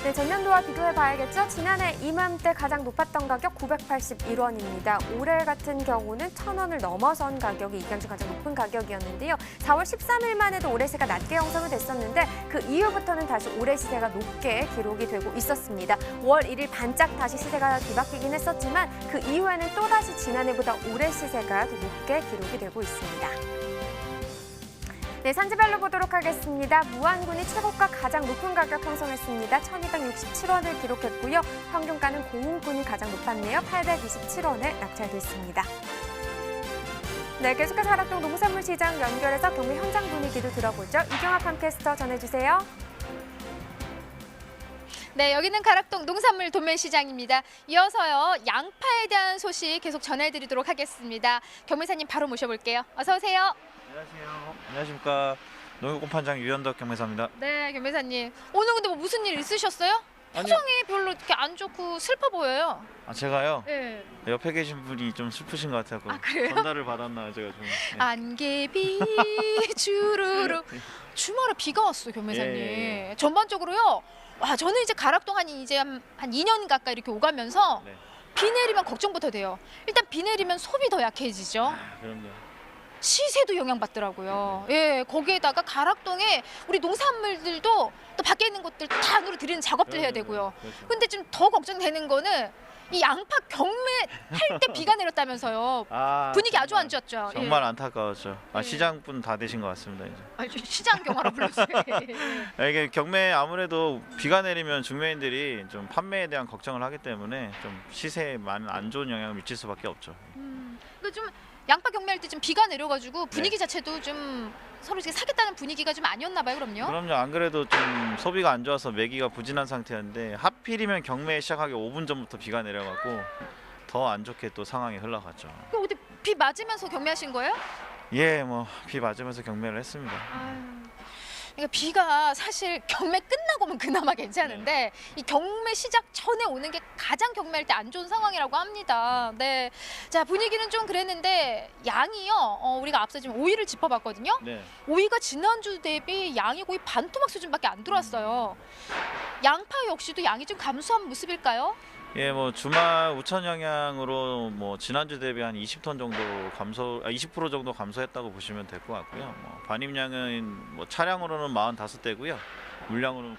네, 전년도와 비교해 봐야겠죠. 지난해 이맘때 가장 높았던 가격 981원입니다. 올해 같은 경우는 1,000원을 넘어선 가격이 이번 주 가장 높은 가격이었는데요. 4월 13일만 해도 올해 시세가 낮게 형성이 됐었는데 그 이후부터는 다시 올해 시세가 높게 기록이 되고 있었습니다. 5월 1일 반짝 다시 시세가 뒤바뀌긴 했었지만 그 이후에는 또다시 지난해보다 올해 시세가 더 높게 기록이 되고 있습니다. 네, 산지별로 보도록 하겠습니다. 무안군이 최고가 가장 높은 가격 형성했습니다. 1,267원을 기록했고요. 평균가는 고흥군이 가장 높았네요. 827원에 낙찰됐습니다. 네, 계속해서 가락동 농산물 시장 연결해서 경매 현장 분위기도 들어보죠. 이경아 팜캐스터 전해주세요. 네, 여기는 가락동 농산물 도매시장입니다. 이어서요, 양파에 대한 소식 계속 전해드리도록 하겠습니다. 경매사님 바로 모셔볼게요. 어서 오세요. 안녕하세요. 안녕하십니까. 농협공판장 유현덕 경매사입니다. 네, 경매사님. 오늘 근데 무슨 일 있으셨어요? 표정이 별로 이렇게 안 좋고 슬퍼 보여요. 제가요? 네. 옆에 계신 분이 좀 슬프신 것 같아서 그래요? 전달을 받았나 제가 좀. 네. 안개비 주르르. 주말에 비가 왔어요, 경매사님. 예. 전반적으로요. 와, 저는 이제 가락동 한 2년 가까이 이렇게 오가면서 네. 비 내리면 걱정부터 돼요. 일단 비 내리면 소비 더 약해지죠. 그럼요. 시세도 영향받더라고요. 예, 거기에다가 가락동에 우리 농산물들도 또 밖에 있는 것들 다 안으로 들이는 작업들 해야 되고요. 그렇죠. 근데 좀 더 걱정되는 거는 이 양파 경매할 때 비가 내렸다면서요. 분위기 아주 안 좋았죠. 정말 안타까웠죠. 예. 시장분 다 되신 것 같습니다. 이제. 시장 경화라 불렀어요. 이게 경매 아무래도 비가 내리면 중매인들이 좀 판매에 대한 걱정을 하기 때문에 좀 시세에 많은 안 좋은 영향을 미칠 수밖에 없죠. 그 좀 양파 경매할 때 좀 비가 내려가지고 분위기 자체도 좀 서로 이렇게 사겠다는 분위기가 좀 아니었나 봐요, 그럼요? 그럼요. 안 그래도 좀 소비가 안 좋아서 매기가 부진한 상태였는데 하필이면 경매 시작하기 5분 전부터 비가 내려갖고 더 안 좋게 또 상황이 흘러갔죠. 그럼 어디 비 맞으면서 경매하신 거예요? 예, 비 맞으면서 경매를 했습니다. 그러니까 비가 사실 경매 끝나고면 그나마 괜찮은데 이 경매 시작 전에 오는 게 가장 경매할 때 안 좋은 상황이라고 합니다. 네, 자 분위기는 좀 그랬는데 양이요. 우리가 앞서 지금 오이를 짚어봤거든요. 네. 오이가 지난주 대비 양이 거의 반토막 수준밖에 안 들어왔어요. 양파 역시도 양이 좀 감소한 모습일까요? 예, 주말 우천 영향으로 지난주 대비 한 20톤 정도 20% 정도 감소했다고 보시면 될 것 같고요. 반입량은 차량으로는 45대고요. 물량으로는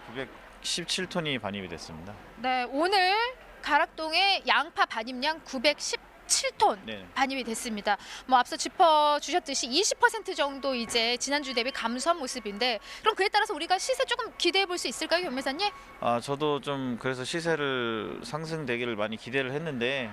917톤이 반입이 됐습니다. 네, 오늘 가락동의 양파 반입량 917톤 네. 반입이 됐습니다. 앞서 짚어주셨듯이 20% 정도 이제 지난주 대비 감소한 모습인데 그럼 그에 따라서 우리가 시세 조금 기대해 볼 수 있을까요, 경매사님? 저도 좀 그래서 시세를 상승되기를 많이 기대를 했는데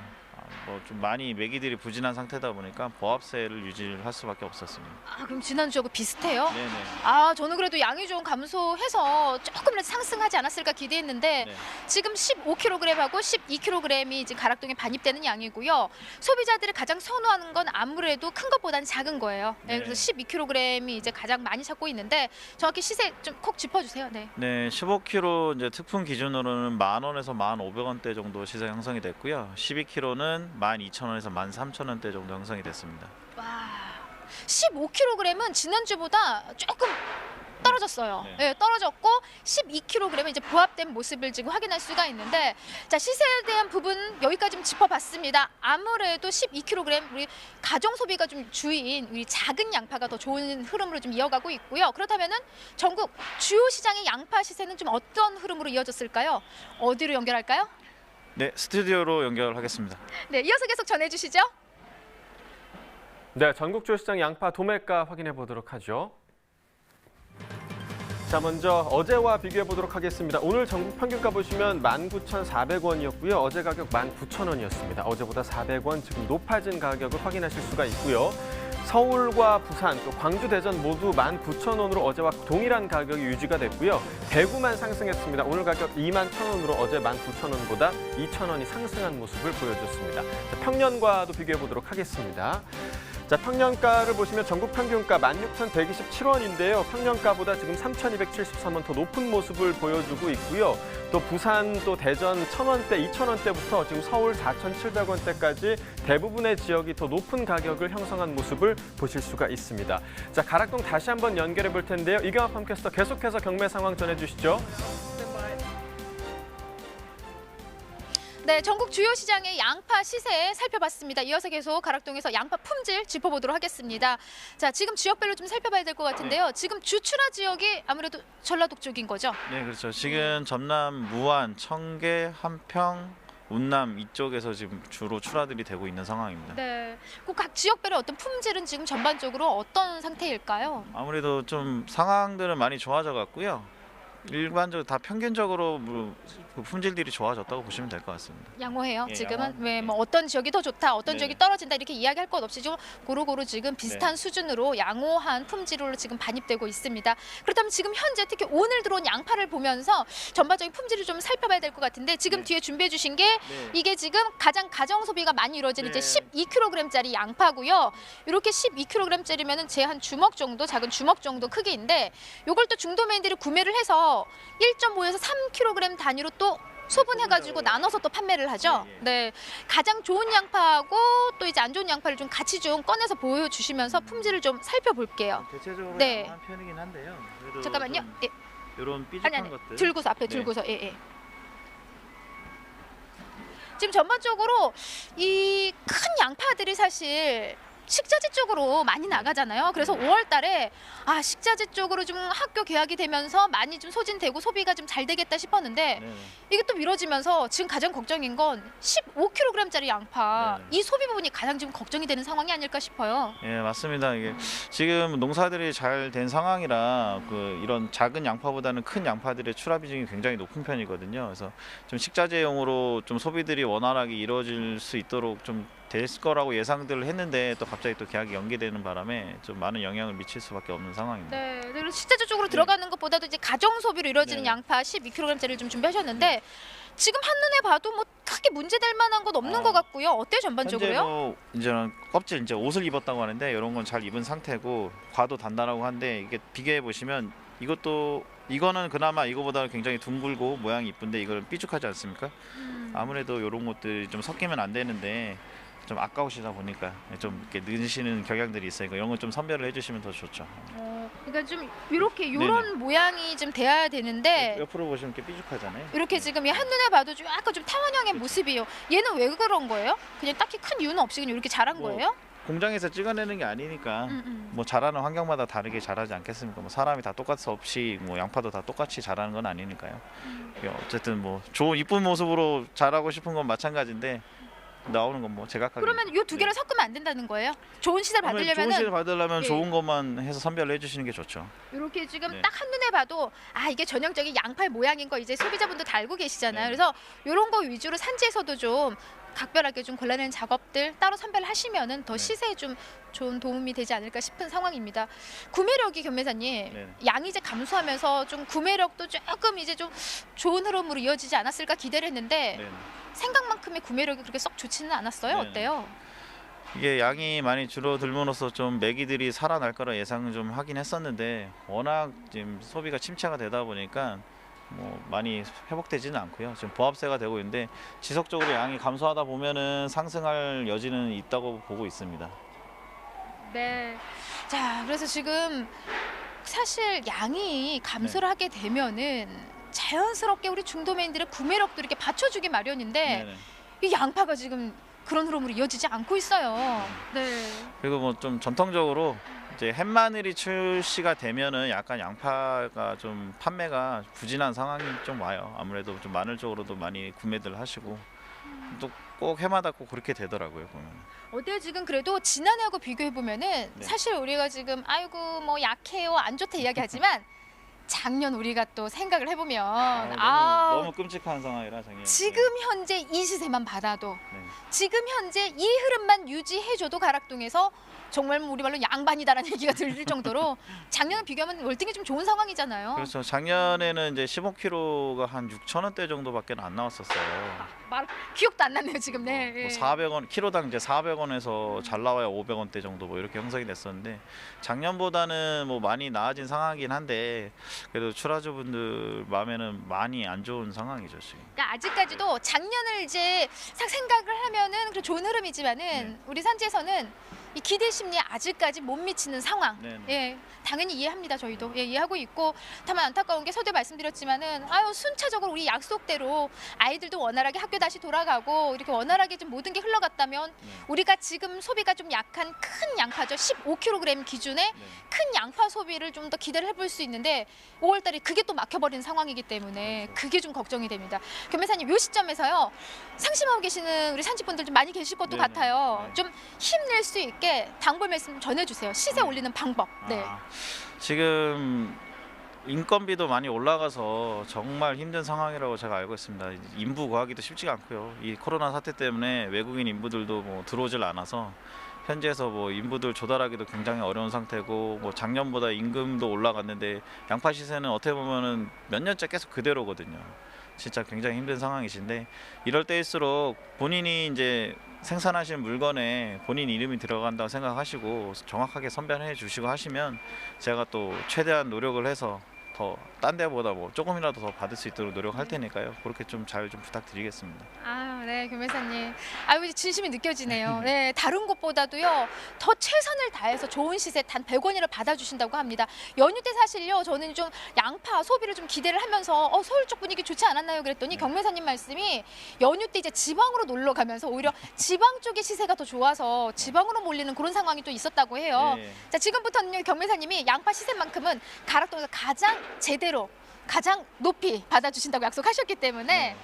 좀 많이 매기들이 부진한 상태다 보니까 보합세를 유지할 수밖에 없었습니다. 그럼 지난주하고 비슷해요? 네네. 저는 그래도 양이 좀 감소해서 조금이라도 상승하지 않았을까 기대했는데 네. 지금 15kg하고 12kg이 이제 가락동에 반입되는 양이고요. 소비자들이 가장 선호하는 건 아무래도 큰 것보다는 작은 거예요. 네, 네. 그래서 12kg이 이제 가장 많이 찾고 있는데 정확히 시세 좀 콕 짚어주세요. 네. 네, 15kg 이제 특품 기준으로는 10,000원에서 1,500원대 정도 시세 형성이 됐고요. 12kg는 소비는 12,000원에서 13,000원대 정도 형성이 됐습니다. 와, 15kg은 지난주보다 조금 떨어졌어요. 네. 네, 떨어졌고 12kg은 이제 부합된 모습을 지금 확인할 수가 있는데, 자, 시세에 대한 부분 여기까지 좀 짚어봤습니다. 아무래도 12kg 우리 가정 소비가 좀 주인 우리 작은 양파가 더 좋은 흐름으로 좀 이어가고 있고요. 그렇다면은 전국 주요 시장의 양파 시세는 좀 어떤 흐름으로 이어졌을까요? 어디로 연결할까요? 네, 스튜디오로 연결하겠습니다. 네, 이어서 계속 전해주시죠. 네, 전국 주요 시장 양파 도매가 확인해 보도록 하죠. 자, 먼저 어제와 비교해 보도록 하겠습니다. 오늘 전국 평균가 보시면 19,400원이었고요. 어제 가격 19,000원이었습니다. 어제보다 400원 지금 높아진 가격을 확인하실 수가 있고요. 서울과 부산, 또 광주, 대전 모두 19,000원으로 어제와 동일한 가격이 유지가 됐고요. 대구만 상승했습니다. 오늘 가격 21,000원으로 어제 19,000원보다 2,000원이 상승한 모습을 보여줬습니다. 자, 평년과도 비교해 보도록 하겠습니다. 자, 평년가를 보시면 전국 평균가 16,127원인데요. 평년가보다 지금 3,273원 더 높은 모습을 보여주고 있고요. 또 부산, 또 대전 1,000원대, 2,000원대부터 지금 서울 4,700원대까지 대부분의 지역이 더 높은 가격을 형성한 모습을 보실 수가 있습니다. 자, 가락동 다시 한번 연결해 볼 텐데요. 이경합 팜캐스터 계속해서 경매 상황 전해주시죠. 네, 전국 주요 시장의 양파 시세 살펴봤습니다. 이어서 계속 가락동에서 양파 품질 짚어보도록 하겠습니다. 자, 지금 지역별로 좀 살펴봐야 될 것 같은데요. 지금 주출하 지역이 아무래도 전라도 쪽인 거죠? 네, 그렇죠. 지금 전남, 무안, 청계, 한평, 운남 이쪽에서 지금 주로 출하들이 되고 있는 상황입니다. 네, 그 각 지역별의 어떤 품질은 지금 전반적으로 어떤 상태일까요? 아무래도 좀 상황들은 많이 좋아져 갔고요. 일반적으로 다 평균적으로 그 품질들이 좋아졌다고 보시면 될 것 같습니다. 양호해요. 예, 지금은 양호. 왜 뭐 어떤 지역이 더 좋다, 어떤 네. 지역이 떨어진다 이렇게 이야기할 것 없이 좀 고루고루 지금 비슷한 네. 수준으로 양호한 품질로 지금 반입되고 있습니다. 그렇다면 지금 현재 특히 오늘 들어온 양파를 보면서 전반적인 품질을 좀 살펴봐야 될 것 같은데, 지금 네. 뒤에 준비해 주신 게 이게 지금 가장 가정 소비가 많이 이루어지는 네. 이제 12kg짜리 양파고요. 이렇게 12kg짜리면은 제 한 주먹 정도, 작은 주먹 정도 크기인데, 요걸 또 중도매인들이 구매를 해서 1.5에서 3kg 단위로 또 소분해가지고 나눠서 또 판매를 하죠. 네, 가장 좋은 양파하고 또 이제 안 좋은 양파를 좀 같이 좀 꺼내서 보여주시면서 품질을 좀 살펴볼게요. 대체적으로 네. 양호한 편이긴 한데요. 그래도 잠깐만요. 예. 이런 아니, 삐죽한 아니, 것들. 들고서 앞에 네. 들고서 예. 지금 전반적으로 이 큰 양파들이 사실 식자재 쪽으로 많이 나가잖아요. 그래서 5월 달에 식자재 쪽으로 좀 학교 개학이 되면서 많이 좀 소진되고 소비가 좀 잘 되겠다 싶었는데, 네네. 이게 또 미뤄지면서 지금 가장 걱정인 건 15kg짜리 양파, 네네. 이 소비 부분이 가장 지금 걱정이 되는 상황이 아닐까 싶어요. 예, 맞습니다. 이게 지금 농사들이 잘 된 상황이라 이런 작은 양파보다는 큰 양파들의 출하 비중이 굉장히 높은 편이거든요. 그래서 좀 식자재용으로 좀 소비들이 원활하게 이루어질 수 있도록 좀 될 거라고 예상들을 했는데, 또 갑자기 또 계약이 연기되는 바람에 좀 많은 영향을 미칠 수밖에 없는 상황입니다. 네, 그리고 식자재 쪽으로 들어가는 것보다도 이제 가정 소비로 이루어지는 네. 양파 12kg짜리를 좀 준비하셨는데, 지금 한눈에 봐도 뭐 크게 문제될 만한 건 없는 것 같고요. 어때요, 전반적으로요? 현재 뭐 이제는 껍질 이제 옷을 입었다고 하는데, 이런 건 잘 입은 상태고 과도 단단하고 한데, 이게 비교해 보시면 이거는 그나마 이거보다 굉장히 둥글고 모양이 이쁜데, 이거는 삐죽하지 않습니까? 아무래도 이런 것들이 좀 섞이면 안 되는데 좀 아까우시다 보니까 좀 이렇게 넣으시는 경향들이 있으니까 이런 건 좀 선별을 해주시면 더 좋죠. 그러니까 좀 이렇게 네네. 이런 모양이 좀 돼야 되는데, 옆으로 보시면 이렇게 삐죽하잖아요. 이렇게 지금 한눈에 봐도 좀 약간 좀 타원형의 모습이에요. 얘는 왜 그런 거예요? 그냥 딱히 큰 이유는 없이 그냥 이렇게 자란 뭐, 거예요? 공장에서 찍어내는 게 아니니까 뭐 자라는 환경마다 다르게 자라지 않겠습니까? 뭐 사람이 다 똑같이 없이 뭐 양파도 다 똑같이 자라는 건 아니니까요. 어쨌든 뭐 좋은 이쁜 모습으로 자라고 싶은 건 마찬가지인데, 나오는 건 뭐 제각각. 그러면 이 두 개를 섞으면 안 된다는 거예요? 좋은 시세를 좋은 받으려면은 시를 받으려면 예. 좋은 것만 해서 선별을 해주시는 게 좋죠. 이렇게 지금 네. 딱 한눈에 봐도 이게 전형적인 양파의 모양인 거 이제 소비자분들 다 알고 계시잖아요. 네. 그래서 이런 거 위주로 산지에서도 좀 각별하게 좀 골라내는 작업들 따로 선별하시면은 더 네. 시세에 좀 좋은 도움이 되지 않을까 싶은 상황입니다. 구매력이 견매사님, 네. 양이 이제 감소하면서 좀 구매력도 조금 이제 좀 좋은 흐름으로 이어지지 않았을까 기대를 했는데, 네. 생각만큼의 구매력이 그렇게 썩 좋지는 않았어요. 네네. 어때요? 이게 양이 많이 줄어들면서 좀 매기들이 살아날 거라 예상을 좀 하긴 했었는데, 워낙 지금 소비가 침체가 되다 보니까 뭐 많이 회복되지는 않고요. 지금 보합세가 되고 있는데 지속적으로 양이 감소하다 보면은 상승할 여지는 있다고 보고 있습니다. 네. 자, 그래서 지금 사실 양이 감소를 하게 되면은 자연스럽게 우리 중도메인들의 구매력도 이렇게 받쳐주기 마련인데 네네. 이 양파가 지금 그런 흐름으로 이어지지 않고 있어요. 네. 그리고 뭐 좀 전통적으로 이제 햇마늘이 출시가 되면은 약간 양파가 좀 판매가 부진한 상황이 좀 와요. 아무래도 좀 마늘 쪽으로도 많이 구매들 하시고 또 꼭 해마다 꼭 그렇게 되더라고요 보면. 어때요? 지금 그래도 지난해하고 비교해 보면은 네. 사실 우리가 지금 아이고 뭐 약해요 안 좋다 이야기하지만 작년 우리가 또 생각을 해보면 너무 끔찍한 상황이라 작년. 지금 현재 이 시세만 받아도 네. 지금 현재 이 흐름만 유지해줘도 가락동에서 정말 우리 말로 양반이다라는 얘기가 들릴 정도로 작년에 비교하면 월등히 좀 좋은 상황이잖아요. 그렇죠. 작년에는 이제 15kg가 한 6,000원대 정도밖에 안 나왔었어요. 말 기억도 안 나네요 지금. 네. 뭐 400원 키로당 이제 400원에서 잘 나와야 500원대 정도 뭐 이렇게 형성이 됐었는데 작년보다는 뭐 많이 나아진 상황이긴 한데 그래도 출하주분들 마음에는 많이 안 좋은 상황이죠 지금. 그러니까 아직까지도 작년을 이제 싹 생각을 하면은 그래 좋은 흐름이지만은 우리 산지에서는 이 기대 심리에 아직까지 못 미치는 상황. 네네. 예, 당연히 이해합니다. 저희도 이해하고 있고 다만 안타까운 게 서두에 말씀드렸지만은 순차적으로 우리 약속대로 아이들도 원활하게 학교 다시 돌아가고 이렇게 원활하게 좀 모든 게 흘러갔다면 우리가 지금 소비가 좀 약한 큰 양파죠. 15kg 기준의 큰 양파 소비를 좀 더 기대를 해볼 수 있는데 5월달에 그게 또 막혀버린 상황이기 때문에 그게 좀 걱정이 됩니다. 겸매사님 이 시점에서요 상심하고 계시는 우리 산지분들 좀 많이 계실 것도 네네. 같아요. 네. 좀 힘낼 수 있게 당부 말씀 전해주세요. 시세 올리는 방법. 네. 지금 인건비도 많이 올라가서 정말 힘든 상황이라고 제가 알고 있습니다. 인부 구하기도 쉽지가 않고요. 이 코로나 사태 때문에 외국인 인부들도 뭐 들어오질 않아서 현지에서 뭐 인부들 조달하기도 굉장히 어려운 상태고 뭐 작년보다 임금도 올라갔는데 양파 시세는 어떻게 보면은 몇 년째 계속 그대로거든요. 진짜 굉장히 힘든 상황이신데 이럴 때일수록 본인이 이제 생산하신 물건에 본인 이름이 들어간다고 생각하시고 정확하게 선별해 주시고 하시면 제가 또 최대한 노력을 해서 더 딴 데보다 뭐 조금이라도 더 받을 수 있도록 노력할 테니까요. 그렇게 좀 잘 좀 부탁드리겠습니다. 네, 겸매사님. 진심이 느껴지네요. 네, 다른 곳보다도요, 더 최선을 다해서 좋은 시세 단 100원이라 받아주신다고 합니다. 연휴 때 사실요, 저는 좀 양파 소비를 좀 기대를 하면서 서울 쪽 분위기 좋지 않았나요? 그랬더니 경매사님 말씀이 연휴 때 이제 지방으로 놀러 가면서 오히려 지방 쪽의 시세가 더 좋아서 지방으로 몰리는 그런 상황이 또 있었다고 해요. 네. 자, 지금부터는 경매사님이 양파 시세만큼은 가락동에서 가장 제대로 가장 높이 받아주신다고 약속하셨기 때문에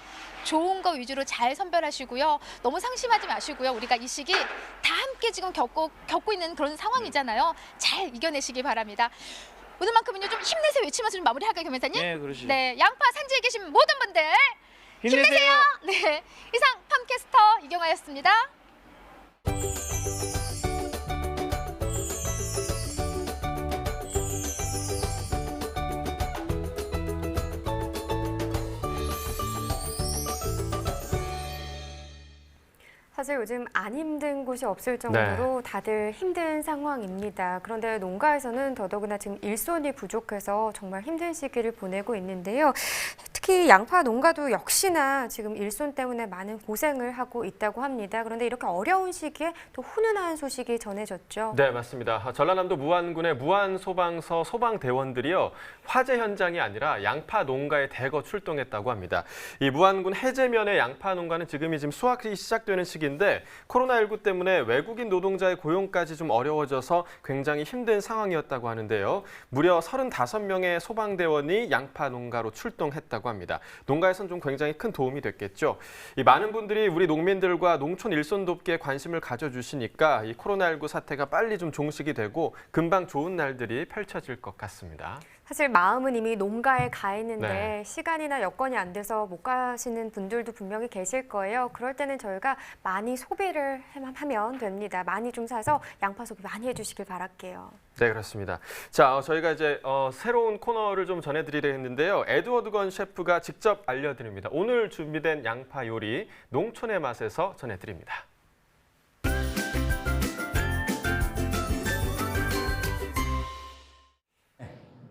좋은 거 위주로 잘 선별하시고요. 너무 상심하지 마시고요. 우리가 이 시기 다 함께 지금 겪고 있는 그런 상황이잖아요. 잘 이겨내시기 바랍니다. 오늘만큼은요 좀 힘내세요 외치면서 좀 마무리할까요, 겸매사님? 네, 그러시죠. 네, 양파 산지에 계신 모든 분들 힘내세요. 네, 이상 팜캐스터 이경아였습니다. 사실 요즘 안 힘든 곳이 없을 정도로 다들 힘든 상황입니다. 그런데 농가에서는 더더구나 지금 일손이 부족해서 정말 힘든 시기를 보내고 있는데요. 특히 양파 농가도 역시나 지금 일손 때문에 많은 고생을 하고 있다고 합니다. 그런데 이렇게 어려운 시기에 또 훈훈한 소식이 전해졌죠. 네, 맞습니다. 전라남도 무안군의 무안소방서 소방대원들이요. 화재 현장이 아니라 양파 농가에 대거 출동했다고 합니다. 이 무안군 해제면의 양파 농가는 지금 수확이 시작되는 시기인데 코로나19 때문에 외국인 노동자의 고용까지 좀 어려워져서 굉장히 힘든 상황이었다고 하는데요. 무려 35명의 소방대원이 양파 농가로 출동했다고 합니다. 농가에선 좀 굉장히 큰 도움이 됐겠죠. 이 많은 분들이 우리 농민들과 농촌 일손 돕기에 관심을 가져주시니까 이 코로나19 사태가 빨리 좀 종식이 되고 금방 좋은 날들이 펼쳐질 것 같습니다. 사실 마음은 이미 농가에 가 있는데 시간이나 여건이 안 돼서 못 가시는 분들도 분명히 계실 거예요. 그럴 때는 저희가 많이 소비를 하면 됩니다. 많이 좀 사서 양파 소비 많이 해주시길 바랄게요. 네, 그렇습니다. 자, 저희가 이제 새로운 코너를 좀 전해드리려 했는데요. 에드워드 건 셰프가 직접 알려드립니다. 오늘 준비된 양파 요리 농촌의 맛에서 전해드립니다.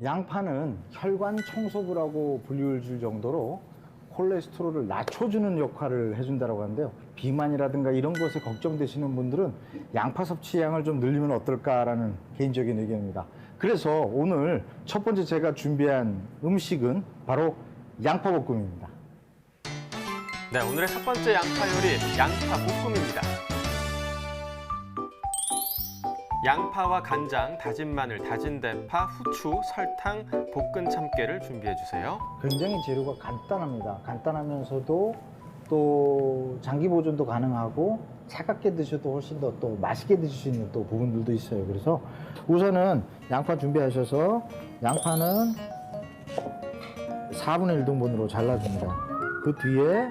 양파는 혈관 청소부라고 불리울 줄 정도로 콜레스테롤을 낮춰주는 역할을 해준다고 하는데요. 비만이라든가 이런 것에 걱정되시는 분들은 양파 섭취량을 좀 늘리면 어떨까라는 개인적인 의견입니다. 그래서 오늘 첫 번째 제가 준비한 음식은 바로 양파볶음입니다. 네, 오늘의 첫 번째 양파 요리, 양파볶음입니다. 양파와 간장, 다진 마늘, 다진 대파, 후추, 설탕, 볶은 참깨를 준비해 주세요. 굉장히 재료가 간단합니다. 간단하면서도 또 장기 보존도 가능하고 차갑게 드셔도 훨씬 더 또 맛있게 드실 수 있는 또 부분들도 있어요. 그래서 우선은 양파 준비하셔서 양파는 4분의 1등분으로 잘라줍니다. 그 뒤에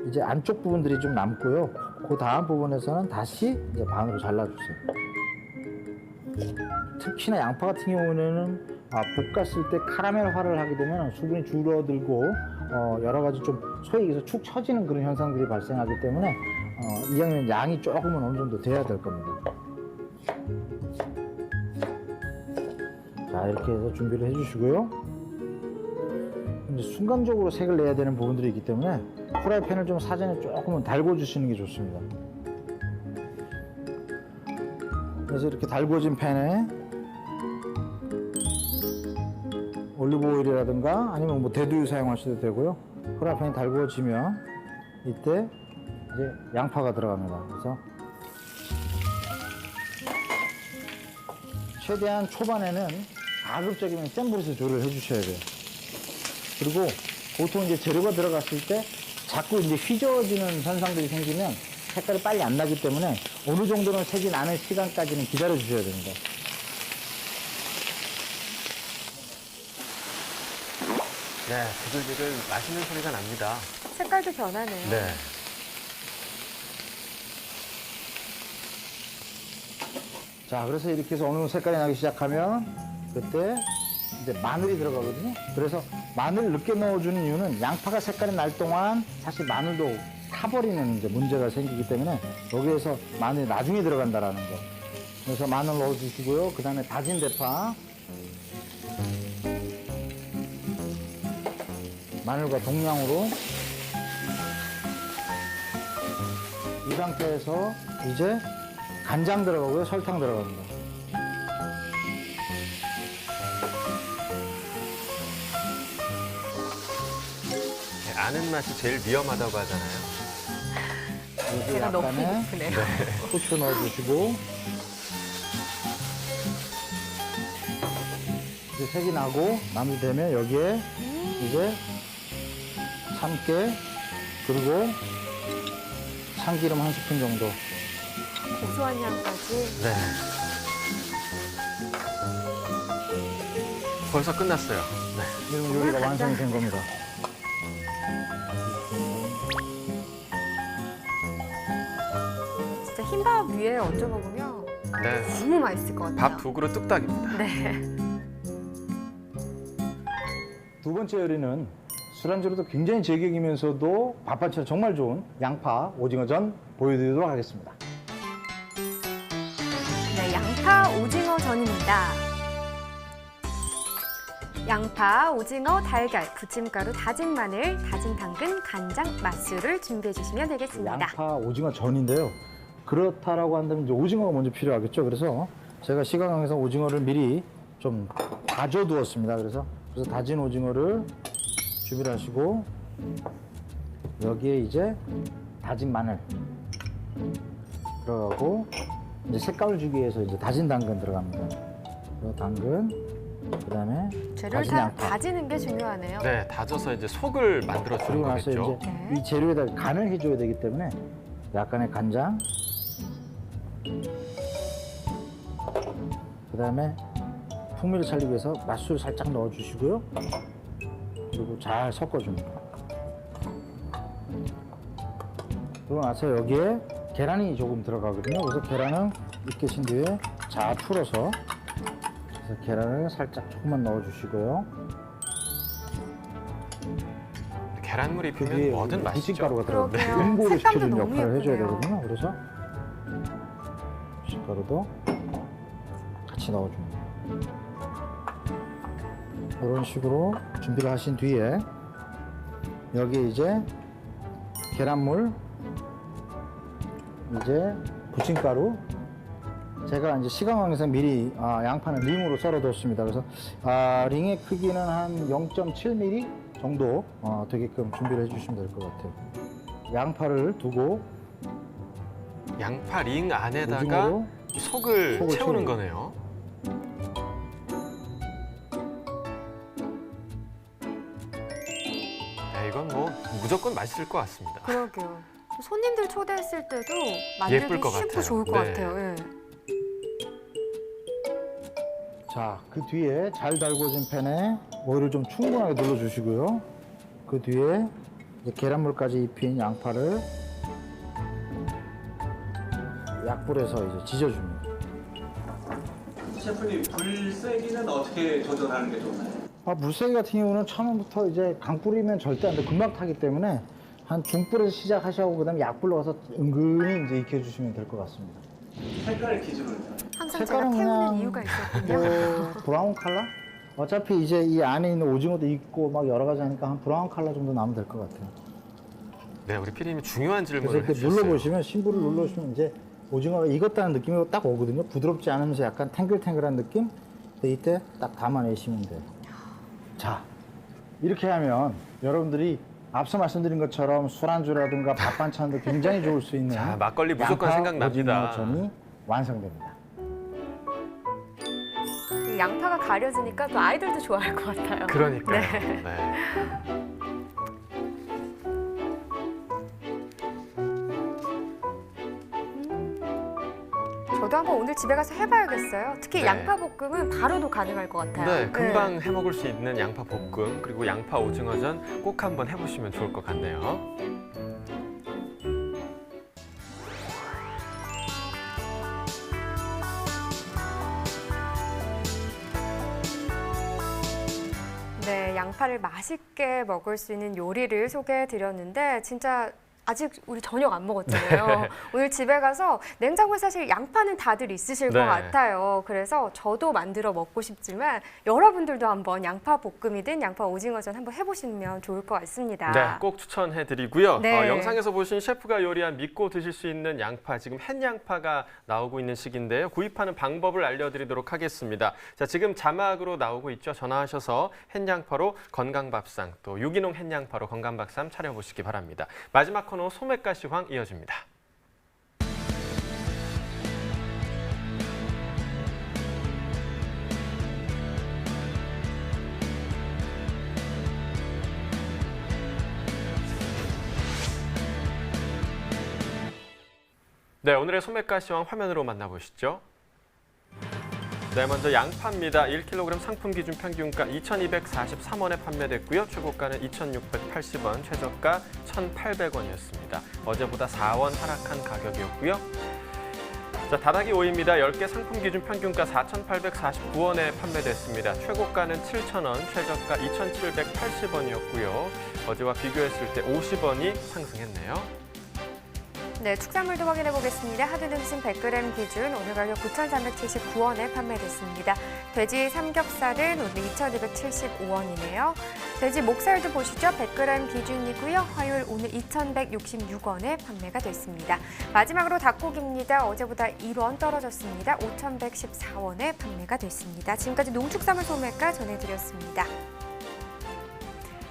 이제 안쪽 부분들이 좀 남고요. 그 다음 부분에서는 다시 이제 반으로 잘라주세요. 특히나 양파 같은 경우에는 볶았을 때 카라멜화를 하게 되면 수분이 줄어들고 여러 가지 좀 소위 얘기해서 축 처지는 그런 현상들이 발생하기 때문에 이 경우에는 양이 조금은 어느 정도 돼야 될 겁니다. 자, 이렇게 해서 준비를 해주시고요. 이제 순간적으로 색을 내야 되는 부분들이 있기 때문에 프라이팬을 좀 사전에 조금은 달궈 주시는 게 좋습니다. 그래서 이렇게 달궈진 팬에 올리브 오일이라든가 아니면 뭐 대두유 사용하셔도 되고요. 프라이팬이 달궈지면 이때 이제 양파가 들어갑니다. 그래서 최대한 초반에는 가급적이면 센 불에서 조리를 해주셔야 돼요. 그리고 보통 이제 재료가 들어갔을 때 자꾸 이제 휘저어지는 현상들이 생기면 색깔이 빨리 안 나기 때문에 어느 정도는 색이 나는 시간까지는 기다려 주셔야 됩니다. 네, 지글지글 맛있는 소리가 납니다. 색깔도 변하네요. 네. 자, 그래서 이렇게 해서 어느 정도 색깔이 나기 시작하면 그때 이제 마늘이 들어가거든요. 그래서 마늘 늦게 넣어주는 이유는 양파가 색깔이 날 동안 사실 마늘도 타버리는 이제 문제가 생기기 때문에 여기에서 마늘이 나중에 들어간다라는 거. 그래서 마늘 넣어주시고요. 그 다음에 다진 대파. 마늘과 동량으로 이 상태에서 이제 간장 들어가고요. 설탕 들어갑니다. 네, 아는 맛이 제일 위험하다고 하잖아요. 여기 제가 너무 약간의 높으네요. 후추 넣어주시고 이제 색이 나고 마무리되면 여기에 이제 참깨 그리고 참기름 1스푼 정도. 고소한 향까지. 네. 벌써 끝났어요. 네. 이러면 요리가 완성이 된 겁니다. 진짜 흰밥 위에 얹어 먹으면 네. 너무 맛있을 것 같아요. 밥 두 그릇 뚝딱입니다. 네. 두 번째 요리는 술안주로도 굉장히 제격이면서도 밥반찬 정말 좋은 양파 오징어전 보여드리도록 하겠습니다. 네, 양파 오징어 전입니다. 양파, 오징어, 달걀, 부침가루, 다진 마늘, 다진 당근, 간장, 맛술을 준비해 주시면 되겠습니다. 양파 오징어 전인데요. 그렇다라고 한다면 이제 오징어가 먼저 필요하겠죠. 그래서 제가 시간강에서 오징어를 미리 좀 다져 두었습니다. 그래서 다진 오징어를 준비를 하시고 여기에 이제 다진 마늘 들어가고 이제 색깔을 주기 위해서 이제 다진 당근 들어갑니다. 그래서 당근 그다음에 재료를 다진 다 양파. 다지는 게 중요하네요. 네, 다져서 이제 속을 만들어 주는 그리고 나서 거겠죠. 이제 네. 이 재료에다 간을 해줘야 되기 때문에 약간의 간장 그다음에 풍미를 살리기 위해서 맛술 살짝 넣어주시고요. 그리고 잘 섞어줍니다. 그리고 나서 여기에 계란이 조금 들어가거든요. 그래서 계란은 익히신 뒤에 잘 풀어서 그래서 계란을 살짝 조금만 넣어주시고요. 계란물 그 입히면 뒤에 뭐든 맛있죠. 부침가루가 들어가는데 그러게요. 응고를 색감도 시켜주는 너무 역할을 해줘야 예쁘네요. 되거든요. 그래서 부침가루도 같이 넣어줍니다. 이런 식으로 준비를 하신 뒤에 여기 이제 계란물, 이제 부침가루, 제가 이제 시간왕에서 미리 양파는 링으로 썰어뒀습니다. 그래서 링의 크기는 한 0.7mm 정도 되게끔 준비를 해주시면 될 것 같아요. 양파를 두고 양파 링 안에다가 오징어로 속을 채우는 채우는 거네요. 네, 이건 뭐 무조건 맛있을 것 같습니다. 그러게요. 손님들 초대했을 때도 예쁠 것 만들기 쉽고 같아요. 좋을 것 네. 같아요. 예. 자, 그 뒤에 잘 달궈진 팬에 오일을 좀 충분하게 눌러주시고요. 그 뒤에 이제 계란물까지 입힌 양파를 약불에서 이제 지져줍니다. 셰프님, 불 세기는 어떻게 조절하는 게 좋나요? 물세기 같은 경우는 처음부터 이제 강불이면 절대 안 돼. 금방 타기 때문에 한 중불에서 시작하시고 그다음에 약불로 가서 은근히 이제 익혀주시면 될 것 같습니다. 색깔 기준은요? 항상 제가 색깔은 태우는 그냥 이유가 있었군요. 브라운 컬러? 어차피 이제 이 안에 있는 오징어도 있고 막 여러 가지 하니까 한 브라운 컬러 정도 나면 될 것 같아요. 네, 우리 피디님이 중요한 그래서 질문을 이렇게 해주셨어요. 눌러보시면 심부를 눌러주시면 이제 오징어가 익었다는 느낌이 딱 오거든요. 부드럽지 않으면서 약간 탱글탱글한 느낌? 근데 이때 딱 담아내시면 돼요. 자, 이렇게 하면 여러분들이 앞서 말씀드린 것처럼 술안주라든가 밥 반찬도 굉장히 좋을 수 있는 자, 막걸리 무조건 양파 생각납니다. 오징어전이 완성됩니다. 이 양파가 가려지니까 또 아이들도 좋아할 것 같아요. 그러니까요. 네. 네. 저도 한번 오늘 집에 가서 해봐야겠어요. 특히 네. 양파 볶음은 바로도 가능할 것 같아요. 네, 금방 해 먹을 수 있는 양파 볶음 그리고 양파 오징어전 꼭 한번 해보시면 좋을 것 같네요. 네, 양파를 맛있게 먹을 수 있는 요리를 소개해드렸는데 진짜 아직 우리 저녁 안 먹었잖아요. 오늘 집에 가서 냉장고에 사실 양파는 다들 있으실 것 네. 같아요. 그래서 저도 만들어 먹고 싶지만 여러분들도 한번 양파 볶음이든 양파 오징어전 한번 해보시면 좋을 것 같습니다. 네, 꼭 추천해드리고요. 네. 영상에서 보신 셰프가 요리한 믿고 드실 수 있는 양파, 지금 햇양파가 나오고 있는 시기인데요. 구입하는 방법을 알려드리도록 하겠습니다. 자, 지금 자막으로 나오고 있죠. 전화하셔서 햇양파로 건강밥상, 또 유기농 햇양파로 건강밥상 차려보시기 바랍니다. 마지막 코너 소맥가시황 이어집니다. 네, 오늘의 소맥가시황 화면으로 만나보시죠. 네, 먼저 양파입니다. 1kg 상품 기준 평균가 2,243원에 판매됐고요. 최고가는 2,680원, 최저가 1,800원이었습니다. 어제보다 4원 하락한 가격이었고요. 자, 다닥이 오이입니다. 10개 상품 기준 평균가 4,849원에 판매됐습니다. 최고가는 7,000원, 최저가 2,780원이었고요. 어제와 비교했을 때 50원이 상승했네요. 네, 축산물도 확인해 보겠습니다. 하드 등심 100g 기준 오늘 가격 9,379원에 판매됐습니다. 돼지 삼겹살은 오늘 2,275원이네요. 돼지 목살도 보시죠. 100g 기준이고요. 화요일 오늘 2,166원에 판매가 됐습니다. 마지막으로 닭고기입니다. 어제보다 1원 떨어졌습니다. 5,114원에 판매가 됐습니다. 지금까지 농축산물 소매가 전해드렸습니다.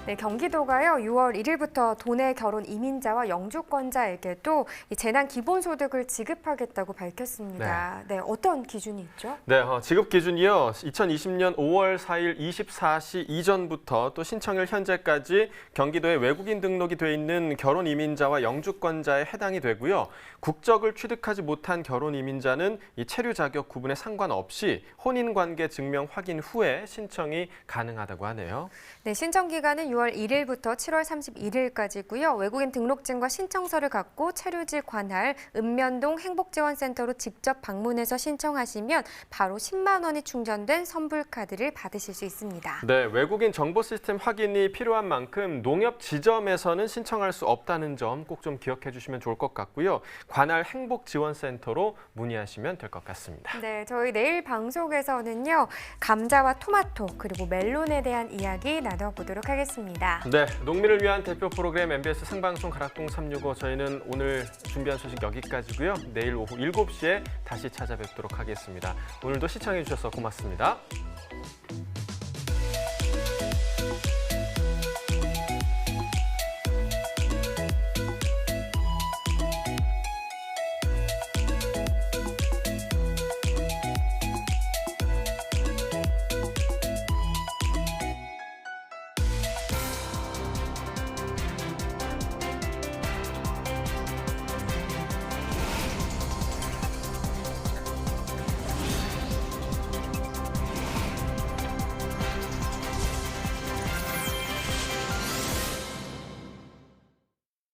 네, 경기도가요 6월 1일부터 도내 결혼 이민자와 영주권자에게도 이 재난 기본소득을 지급하겠다고 밝혔습니다. 네, 어떤 기준이 있죠? 네, 지급 기준이요. 2020년 5월 4일 24시 이전부터 또 신청일 현재까지 경기도에 외국인 등록이 돼 있는 결혼 이민자와 영주권자에 해당이 되고요. 국적을 취득하지 못한 결혼 이민자는 이 체류 자격 구분에 상관없이 혼인 관계 증명 확인 후에 신청이 가능하다고 하네요. 네, 신청 기간은 6월 1일부터 7월 31일까지고요. 외국인 등록증과 신청서를 갖고 체류지 관할 읍면동 행복지원센터로 직접 방문해서 신청하시면 바로 10만 원이 충전된 선불카드를 받으실 수 있습니다. 네, 외국인 정보 시스템 확인이 필요한 만큼 농협 지점에서는 신청할 수 없다는 점 꼭 좀 기억해 주시면 좋을 것 같고요. 관할 행복지원센터로 문의하시면 될 것 같습니다. 네, 저희 내일 방송에서는요. 감자와 토마토 그리고 멜론에 대한 이야기 나눠보도록 하겠습니다. 네, 농민을 위한 대표 프로그램 MBS 생방송 가락동 365 저희는 오늘 준비한 소식 여기까지고요. 내일 오후 7시에 다시 찾아뵙도록 하겠습니다. 오늘도 시청해 주셔서 고맙습니다.